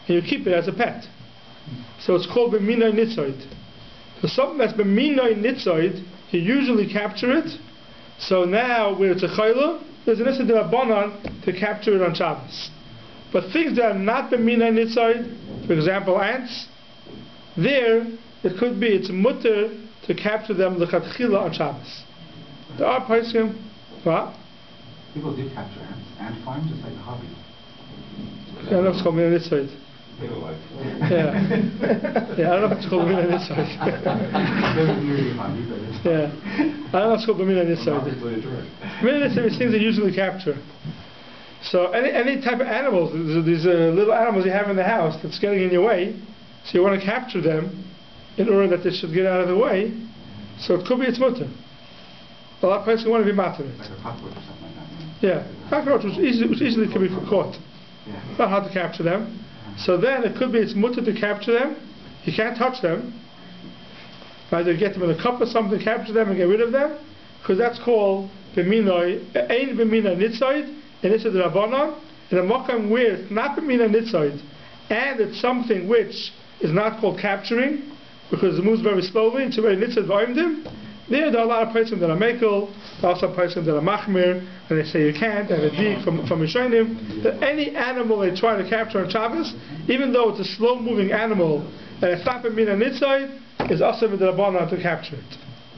And you keep it as a pet. So it's called b'minay nitzoid. So something that's b'minay nitzoid, you usually capture it. So now, where it's a chayla, there's an issue d'Rabbanan to capture it on Shabbos. But things that are not b'minay nitzoid, for example, ants, there, it could be, it's mutter to capture them l'chatchila on Shabbos. There are poskim, what? People do capture ants. Ant farms, it's like a hobby. I don't know if it's called b'minay nitzoid. Yeah. Yeah, I don't know if it's called b'minay nitzoid. Yeah. I don't know if it's called b'minay nitzoid. B'minay nitzoid is things they usually capture. So any type of animals, these little animals you have in the house that's getting in your way, so you want to capture them in order that they should get out of the way. So it could be it's mutter. A lot of places want to be matter it. Like a cockroach or something like that. Yeah, cockroach which easily could be caught. Yeah. It's not hard to capture them. So then it could be it's mutter to capture them. You can't touch them. Either get them in a cup or something, capture them and get rid of them, because that's called b'minay, ein b'minay nitzoid, and it's a d'Rabbanan, in a makam where it's not b'minay nitzoid, and it's something which is not called capturing, because it moves very slowly, it's a very nitzoid v'oimdim. There are a lot of persons that are mekel, there are some persons that are machmir, and they say you can't, and a dig from Rishonim, that any animal they try to capture on Shabbos, even though it's a slow-moving animal, and it's not b'minay nitzoid, is also with the Rabbanan to capture it.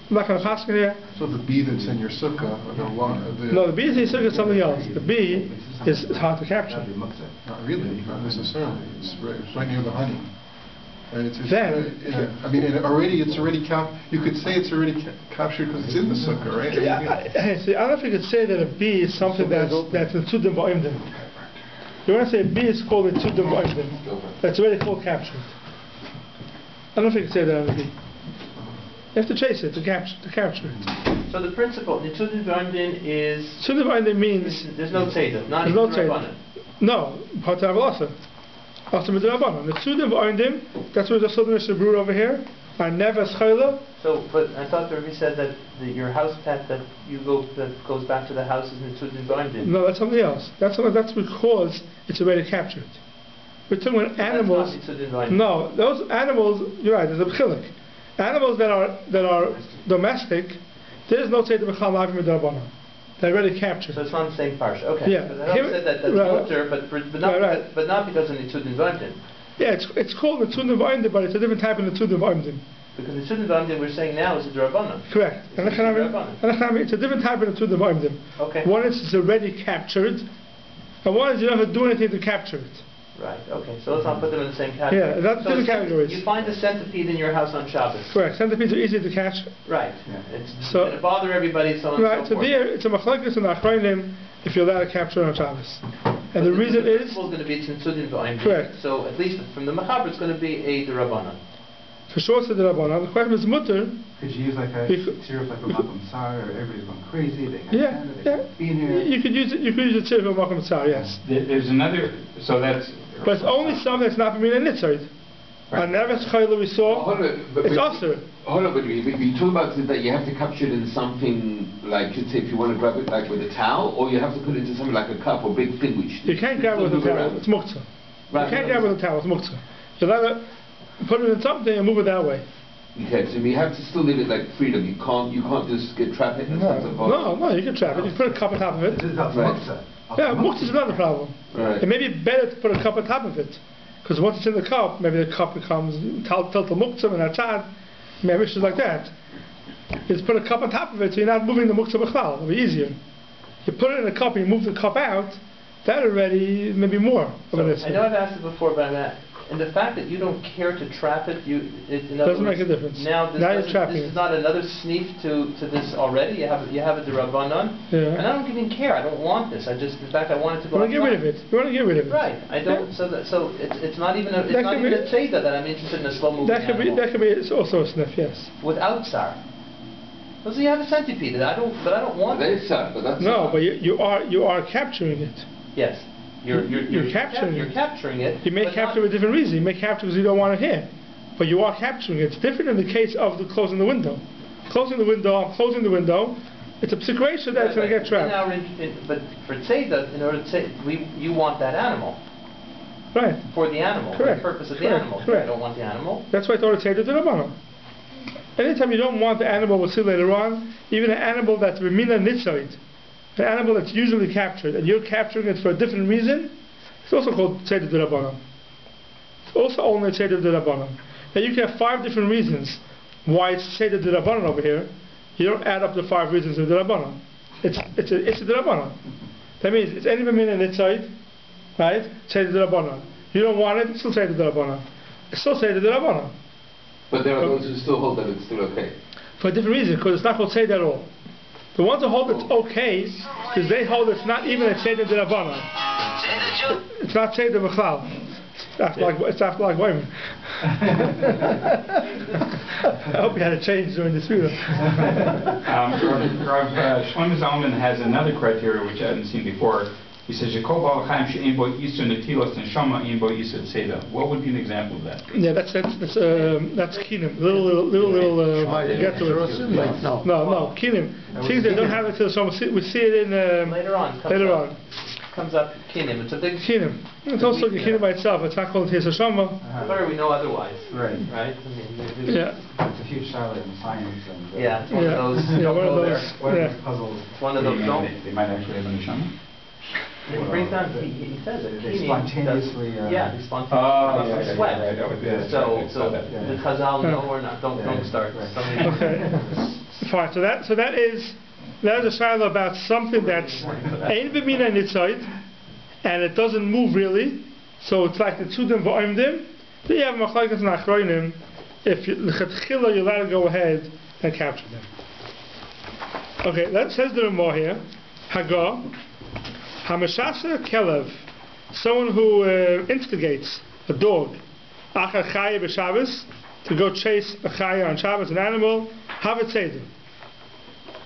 I'm not going to pass it here. So the bee that's in your sukkah, no, the bee that's in your sukkah is something else. The bee is hard to capture. Not really, not necessarily. It's right near the honey. And it's then, you could say it's already captured because it's in the sukkah, right? Yeah, see, I don't know if you could say that a bee is something that's in tzudim v'oimdim. You want to say a bee is called in tzudim v'oimdim. That's already called captured. I don't know if you can say that on a bee. You have to chase it to capture it. So the principle, the Tzudim V'Oimdim is... Tzudim V'Oimdim means... There's no tzeidah, not even no tzeidah. No, Pater Avalasa. Also Midrabanan. The Tzudim V'Oimdim, that's what we just saw in the Shabur over here, are neves chayla. So, but I thought the Rabbi said that your house pet that goes back to the house is in Tzudim V'Oimdim. No, that's something else. That's because it's already captured. We're talking about animals. No, those animals. You're right. There's a b'chilik. Animals that are domestic, there is no tzeidah b'chal ma'avim midrabanan. They're already captured. So it's not the same parsha. Okay. Yeah. Because I said that's mutter, but not because of the Tzudim V'Oimdim. Yeah, it's called the Tzudim V'Oimdim, but it's a different type of the Tzudim V'Oimdim. Because the Tzudim V'Oimdim we're saying now is a d'Rabbanan. Correct. It's a different type of the Tzudim V'Oimdim. Okay. One is it's already captured, and one is you don't have to do anything to capture it. Right, okay, so let's not put them in the same category. Yeah, that's different categories. You find a centipede in your house on Shabbos. Correct, centipedes are easy to catch. Right, it's going to bother everybody, so on and so forth. There, it's a machlokes in Achronim if you're allowed to capture it on Shabbos. And the reason is... The principle is going to be Tzudim V'Oimdim. Correct. So at least from the Mechaber it's going to be a d'Rabbanan. For sure, said the Rabbanan. The question is mutter. Could you use like a syrup like a makom tsar, or everybody's going crazy? They can't be in here. You could use it. You could use a syrup of makom tsar. Yes. There's another. So that's. But it's only something that's not b'min nitzayid. And never we saw. It's also. Hold on, but we talk about that you have to capture it in something like, let's say, if you want to grab it like with a towel, or you have to put it into something like a cup or big thing, which you can't grab it with a towel. It's muktzah. Right. You can't grab it with a towel. It's muktzah. You let put it in something and move it that way. Okay, so we have to still leave it like freedom. You can't just trap it in some No, you can trap it. You can put a cup on top of it. Yeah, muktzah is another problem. Right. It may be better to put a cup on top of it. Because once it's in the cup, maybe the cup becomes tiltal muktzah and achad. Maybe it's like that. You just put a cup on top of it, so you're not moving the muktzah b'chlal. It'll be easier. You put it in a cup and you move the cup out, that already maybe more. So I know I've asked it before, but and the fact that you don't care to trap it, doesn't make a difference. Now you're trapping this is not another sneak to this already. You have a derabanan, and I don't even care. I don't want this. In fact, I want it to go. You want to get rid of it. You want to get rid of it. Right. I don't. Yeah. So it's not even a tzeda that I'm interested in a slow moving animal. That could be also a sniff. Yes. Without tsar. So you have a centipede. But I don't want it. But you are capturing it. Yes. You're capturing it. You may capture it for a different reason. You may capture it because you don't want it here. But you are capturing it. It's different in the case of the closing the window. I'm closing the window. It's a situation that it's going to get trapped. But for tzeda, in order to say, you want that animal. Right. For the animal. Correct. For the purpose of the animal. Correct. I don't want the animal. That's why I thought tzeda to Rabbanan. Anytime you don't want the animal, we'll see later on, even an animal that's b'mina nitzayid, the animal that's usually captured, and you're capturing it for a different reason, it's also called tzeder d'Rabbanan. It's also only tzeder d'Rabbanan. Now you can have 5 different reasons why it's tzeder d'Rabbanan over here. You don't add up the 5 reasons of d'Rabbanan. It's a d'Rabbanan. That means it's any b'min and nitzayid, right? Tzeder d'Rabbanan. You don't want it, it's still tzeder d'Rabbanan. It's still tzeder d'Rabbanan. But there are those who still hold that it's still okay. For a different reason, because it's not called tzeder at all. The ones who hold it's okay, because they hold it's not even a tzeder d'Rabbanan. It's not tzeder b'chlal. It's after like women. I hope you had a change during this video. Rav Shlomo Zalman has another criteria which I hadn't seen before. He says, what would be an example of that? Yeah, that's kinim. Little get to it. No, kinim. Things they don't have it till Shama. We see it in later on. Comes up kinim. It's a big kinim. It's also a kinim by itself. It's not called Tesa Shama. Where we know otherwise. Right. Right. It's a huge charlotte in science. And, it's one of those. One of those puzzles. It's one of those. They might actually have an neshama. It brings down. He says it. They spontaneously. They spontaneously sweat. So the Chazal know or not? Don't start. Okay. Fine. So that is a shiloh about something that's ein b'mina nitzayid, and it doesn't move really. So it's like the tzudim v'oimdim. Then you have machlokes and achronim. If l'chatchila you let it go ahead and capture them. Okay. That says the Ramah here. Hagah. Hamashasa Kelev, someone who instigates a dog, Achar Chaya b'Shabbos, to go chase a Chaya on Shabbos, an animal, have it Seder.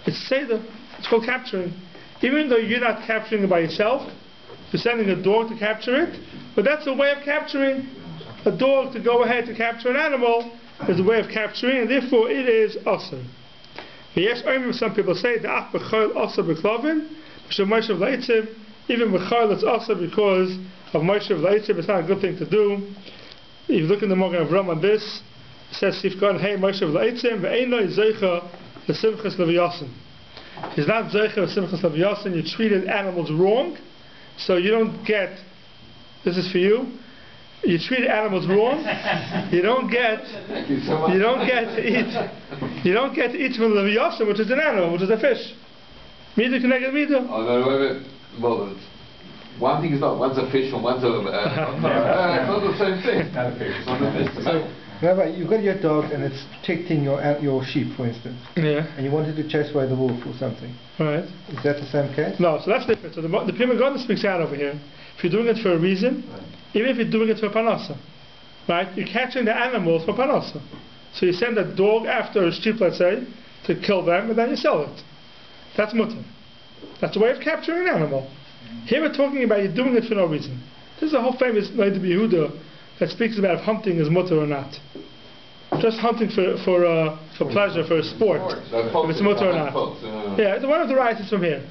It's Seder. It's called capturing. Even though you're not capturing it by yourself, you're sending a dog to capture it, but that's a way of capturing. A dog to go ahead to capture an animal is a way of capturing, and therefore it is Asr. Yes, some people say, the Ach b'chol Asr b'klavin, b'shem Moshe v'leitzim. Even b'chol it's also because of Moshe v'leitzim. It's not a good thing to do. If you look in the Morgan of Ram on this, it says Sifkan, hey Moshe v'leitzim ve'einoi zeicha l'simchas l'v'yasin. He's not zeicha l'simchas l'v'yasin. You treated animals wrong, so you don't get. This is for you. You treat animals wrong. You don't get to eat. You don't get to eat from the l'v'yasin, which is an animal, which is a fish. Midah connected midah. Oh no, wait. Well, one thing is not one's a fish and one's a. It's not the same thing. Not a fish. It's not a fish. So, Rabbi, you've got your dog and it's protecting your sheep, for instance. Yeah. And you wanted to chase away the wolf or something. Right. Is that the same case? No, so that's different. So the Pima Gordon speaks out over here. If you're doing it for a reason, even if you're doing it for panasa, right? You're catching the animals for panasa. So you send a dog after a sheep, let's say, to kill them, and then you sell it. That's mutter. That's a way of capturing an animal. Here we're talking about you doing it for no reason. This is a whole famous Rabbi Yehuda that speaks about if hunting is mutter or not. Just hunting for pleasure, for a sport, if it's mutter or not. Yeah, one of the rights is from here.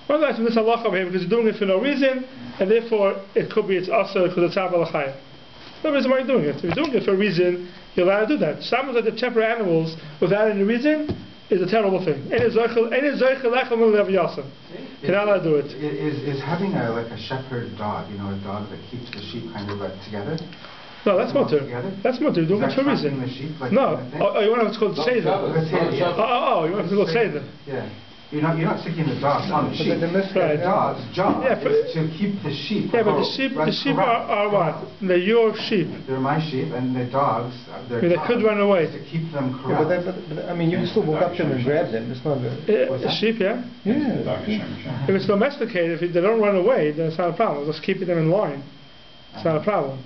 One of the rights from this halacha over here, because you're doing it for no reason, and therefore it could be it's also because it's halachayim. No reason why you're doing it. If you're doing it for a reason, you're allowed to do that. Some of the shepherd animals without any reason is a terrible thing. You're not allowed to do it. Is having like a shepherd dog, a dog that keeps the sheep kind of together? No, that's mutter. That's mutter. You're doing it for a reason. No. You want to know what's called seder. You want to call seder. Yeah. You're not sticking the dogs on the sheep. The dog's job is to keep the sheep. Yeah, but the sheep are what? They're your sheep. They're my sheep, and the dogs, they could run away. To keep them correct. But you can still walk up to them and grab them. It's not the sheep, yeah? If it's domesticated, if they don't run away, then it's not a problem. Just keeping them in line. It's not a problem.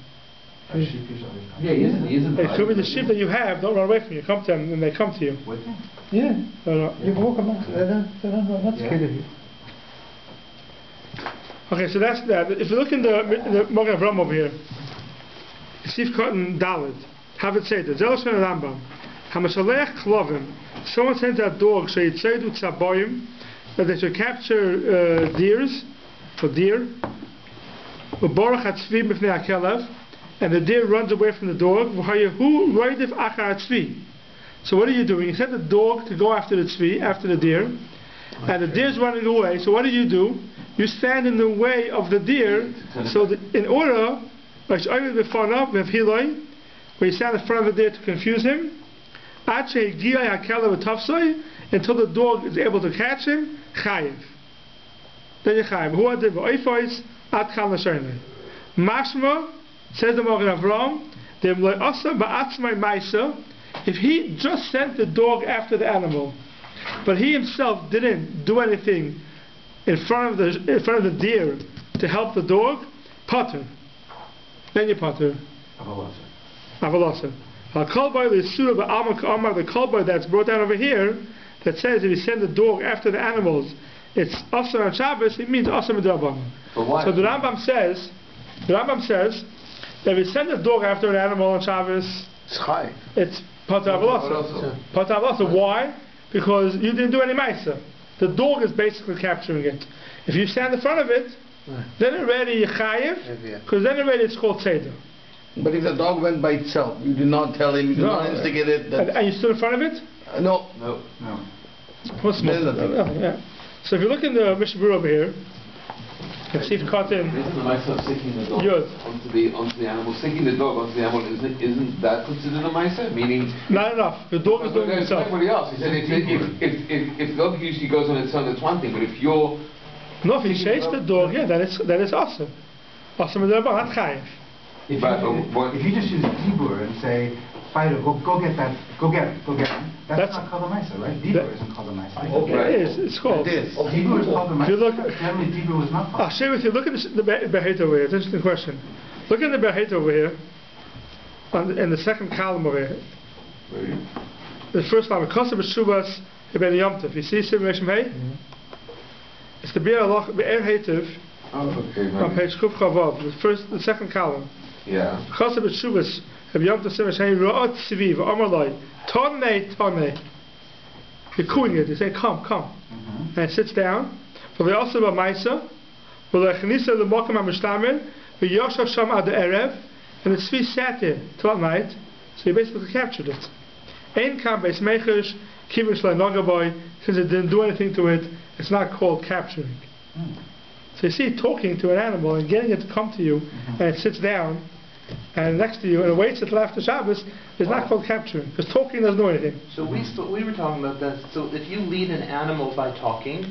Yeah, it could be the sheep that you have don't run away from you. Come to them and they come to you. Yeah. You walk amongst them. They're not scared of you. Okay, so that's that. If you look in the Morgan Avram over here, Sif Cotton Dalid, have it said, Zelos from the Rambam, Hamashalech Klovim, someone sends out dogs, so Yitzaydu Tzaboyim, that they should capture deer, Uborach Hatzvi B'fnei HaKelev, and the deer runs away from the dog. So what are you doing? You send the dog to go after the tzvi, after the deer, and the deer's running away. So what do? You stand in the way of the deer. So that in order, where you stand in front of the deer to confuse him, until the dog is able to catch him, chayiv. Then you chayiv. Mashma. Says the Morgan Avram, if he just sent the dog after the animal, but he himself didn't do anything in front of the deer to help the dog, pater. Then you pater. Avalasa. The kolboy that's brought down over here, that says if you send the dog after the animals, it's asur on Shabbos, it means asur midrabanan. So the Rambam says, that if you send a dog after an animal on Shabbos, it's pater avalasa. Pater avalasa. Why? Because you didn't do any ma'aser. The dog is basically capturing it. If you stand in front of it, then already you chayiv, because then already it's called seder. But if the dog went by itself, you did not tell him, you did not instigate it. And you stood in front of it? No. What's yeah. So if you look in the Mishnah Berurah over here, you can see if Cotton. Isn't the Maisa of sticking the dog onto the animal? Sticking the dog onto the animal, isn't that considered a Maisa? Meaning. Not enough. The dog is doing it itself. Everybody else. He said if the dog usually goes on its own, that's one thing. But if you're. No, if you chase the dog, yeah, that is awesome. Awesome, not chayiv. If you just use dibur and say, fighter, go get him, that's not called a Maisa, right? Dibur isn't called a Maisa. It is, it's called. It is. Dibur is called a Maisa. Generally, dibur was not called. I'll share with you, look at the Beheta over here, it's an interesting question. Look at the Beheta over here, in the second column over here. The first line, Kosa B'Shuvas Eben Yomtiv. You see Simon Hay? It's the Be'er Hetiv on page Kuf Chavav, the second column. Yeah. Chasab Shuvas have Yom Tov Shemay Ra'at Siviv Amalai Tonei. You're cooing it. You say, come. And it sits down. For the also Maisa, for the Chnisa L'Mokam HaMishtamin, for Yoshav Sham Ad Erev, and the Tzvi sat there till night. So you basically captured it. Ein Kam Beis Mechesh Kivin Shlai Nogaboy, since it didn't do anything to it, it's not called capturing. So you see, talking to an animal and getting it to come to you, and it sits down and next to you and it waits until after Shabbos is not called capturing, because talking doesn't do anything. So we were talking about that. So if you lead an animal by talking,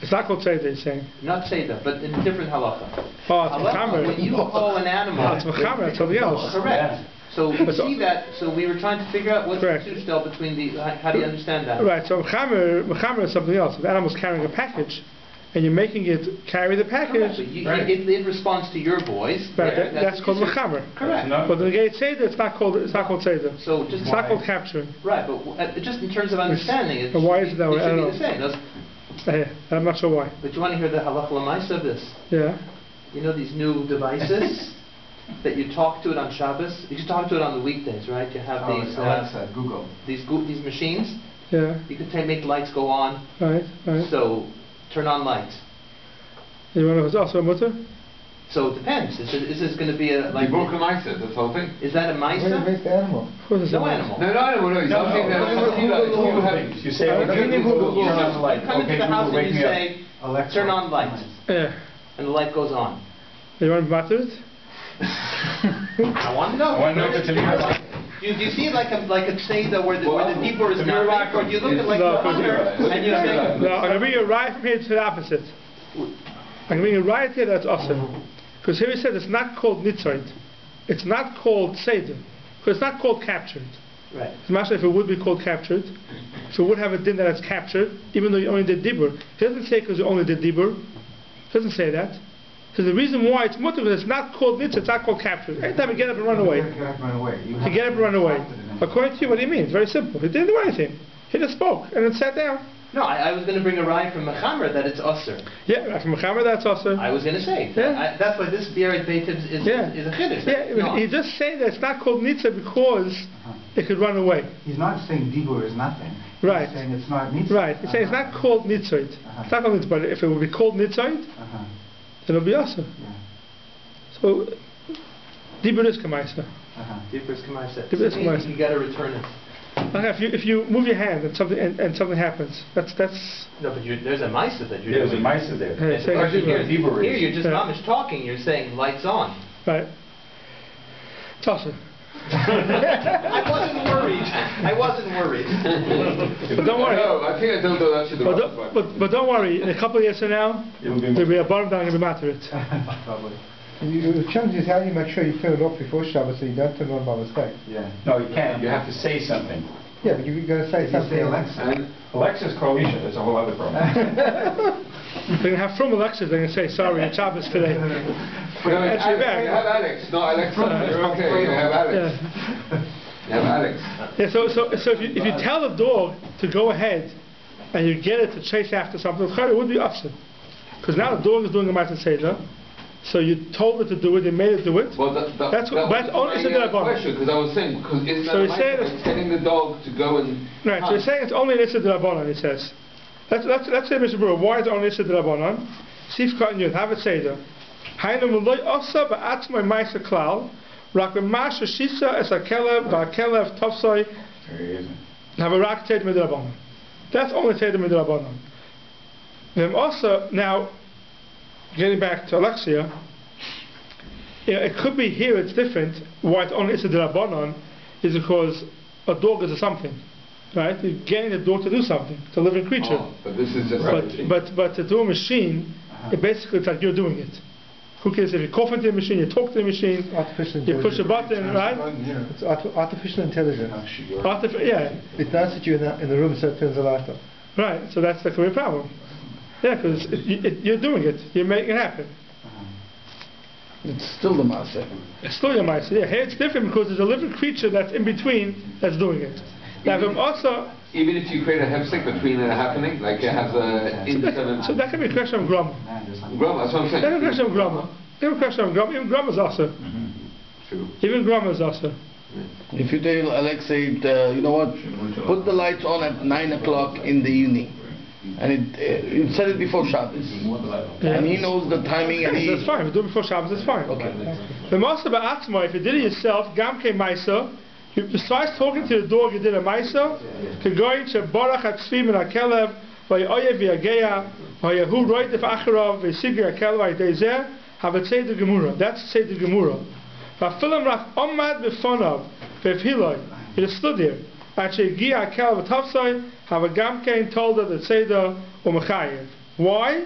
it's not called Seder, you're saying. Not Seder, but in different halacha. Oh, it's Mechamer. When you call an animal, it's Mechamer, it's something else. Correct. So you see that. So we were trying to figure out what's the sushtel between the. How do you understand that? Right. So Mechamer is something else. If the animal's carrying a package, and you're making it carry the package. It responds to your voice. Right, that's called mechamer. Correct. But the gate seder, it's not called seder. So it's not called capturing. Right, but just in terms of understanding, why is it that way? It should be the same. I'm not sure why. But you want to hear the halacha l'maisa of this? Yeah. You know these new devices that you talk to it on Shabbos. You can talk to it on the weekdays, right? You have these Alexa, Google. These machines. Yeah. You can make lights go on. Right. So turn on lights. You want to know if it's also a mutter? So it depends. Is this going to be a like? You broke a maisa, that's the whole thing. Is that a maisa? Where do you make the animal? No animal. No animal. He's asking that. You say, you come into the house and you say, Alexa, turn on lights. Yeah. And the light goes on. You want to matter it? I want to know. if it's a Do you see it like a tzeda where the dibur is not, or do you look at like a hunter and you say? No, I'm going to bring you right from here to the opposite. I'm going to bring you right here that's awesome. Because here he said it's not called nitzoid. It's not called seder. Because it's not called captured. Right. Especially if it would be called captured. So it would have a din that it's captured, even though you only did dibur. He doesn't say because you only did dibur. He doesn't say that. So the reason why it's mutter is it's not called nitzah, it's not called captured. Every time you get up and run away. You get up and run away. You get up and run away. According to you, what do you mean? It's very simple. He didn't do anything. He just spoke and then sat down. No, I was going to bring a ride from Mechamer that it's usher. Yeah, from Mechamer that's usher. I was going to say. Yeah. That's why this Biarrit Beitiv is a chiddush. Yeah, no. He just saying that it's not called nitzah because it could run away. He's not saying dibur is nothing. Right. He's saying it's not nitzah. Right. He's saying it's not called nitzah. It's not called nitzah, but if it would be called nitzah, then it would be usher. Yeah. So, dibur is kamaisa. Dibur is kamaisa. You got to return it. Okay, if you move your hand and something happens, that's. No, but there's a maisa that you're. There's a maisa there. Here you're just mamish talking. You're saying lights on. Right. Tasha. I wasn't worried. But don't worry. No, I think I don't know that's the right one. But don't worry. In a couple of years from now, there'll be a bottom down and be matter it. Probably. You change his hand, you make sure you turn it off before Shabbos so you don't turn it on by mistake. Yeah. No, you can't. You have to say something. Yeah, but you're going to say something. You say Alexa. Alexa's Croatia. That's a whole other problem. They're going to have from Alexis, they're going to say, sorry, it's Shabbos today. No, you have Alex, not Alexa. You're okay, you have Alex. You have Alex. Yeah, so if you tell the dog to go ahead and you get it to chase after something, it would be upset. Because now the dog is doing a matzah seder. So you told it to do it, you made it do it. Well, that's only a question, because I was saying, because isn't that like telling the dog to go and... Right, so you're saying it's only an issa d'Rabbanan, he says. Let's say, Mr. Brewer, why is it only issa d'Rabbanan? Sif cut and yud, have it seder. Hainu muloi osa ba'atzmai ma'isa klal, rak b'masha shisa es ha'kelev v'ha'kelev tofsoi, have a rak seder d'Rabbanan. That's only seder d'Rabbanan. Then also, now, getting back to Alexia, it could be here it's different. Why it's only Issa D'Rabbanan is because a dog is a something, right? You're getting the dog to do something. It's a living creature. But this is just but to do a machine, it basically it's like you're doing it. Who cares if you cough into the machine, you talk to the machine, you push a button, right? It's artificial intelligence. Yeah. It knows that you're in the room, so it turns the light on. Right. So that's the career problem. Yeah, because you're doing it. You're making it happen. It's still the master. It's still your master. Yeah, here it's different because there's a living creature that's in between that's doing it. Even if you create a hefsek between it happening, like it has a... So that can be a question of grammar. Grammar, that's what I'm saying. That's a question of grammar. Even grammar is also. True. Even grammar is also. If you tell Alexa, you know what, put the lights on at 9 o'clock in the evening. And you said it before Shabbos. Yeah. And he knows the timing. And that's fine. If you do it before Shabbos, that's fine. Okay. The master ba'atzma, if you did it yourself, gamke maisa, besides talking to the dog, you did a maisa, kegoyin shebarach hatzvi min hakelev, v'yoyev v'yageya, v'yahu roidef acharav, v'sigir hakelev v'ydezer, have a tzeder gemura. That's tzeder gemura. V'afilam rach omad b'fonav, v'evhiloi. He just stood there. Actually, Gia Hakelev v'tafsoi, have a gamkein told her that Seder u'mechayev. Why?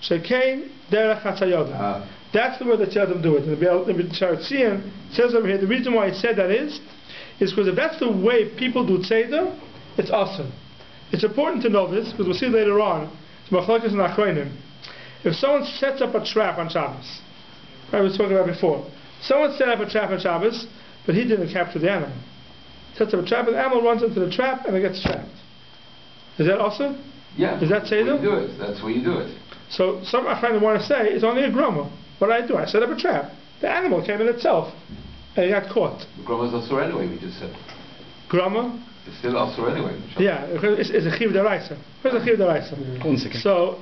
Shekein derech hatzayodim. That's the way the Tzadim do it. And the Sharatzian says over here, the reason why he said that is because if that's the way people do Seder, it's awesome. It's important to know this, because we'll see later on, it's machlokes and achronim. If someone sets up a trap on Shabbos, I was talking about before, someone set up a trap on Shabbos, but he didn't capture the animal. Sets up a trap, and the animal runs into the trap, and it gets trapped. Is that also? Yeah. Does that say that? Do it. That's where you do it. So some Achronim want to say it's only a groma. What did I do? I set up a trap. The animal came in itself, and he got caught. The groma is also anyway. We just said. Groma? It's still also anyway. Yeah, it's a chiv deraisa. Where's a chiv deraisa? 1 second. So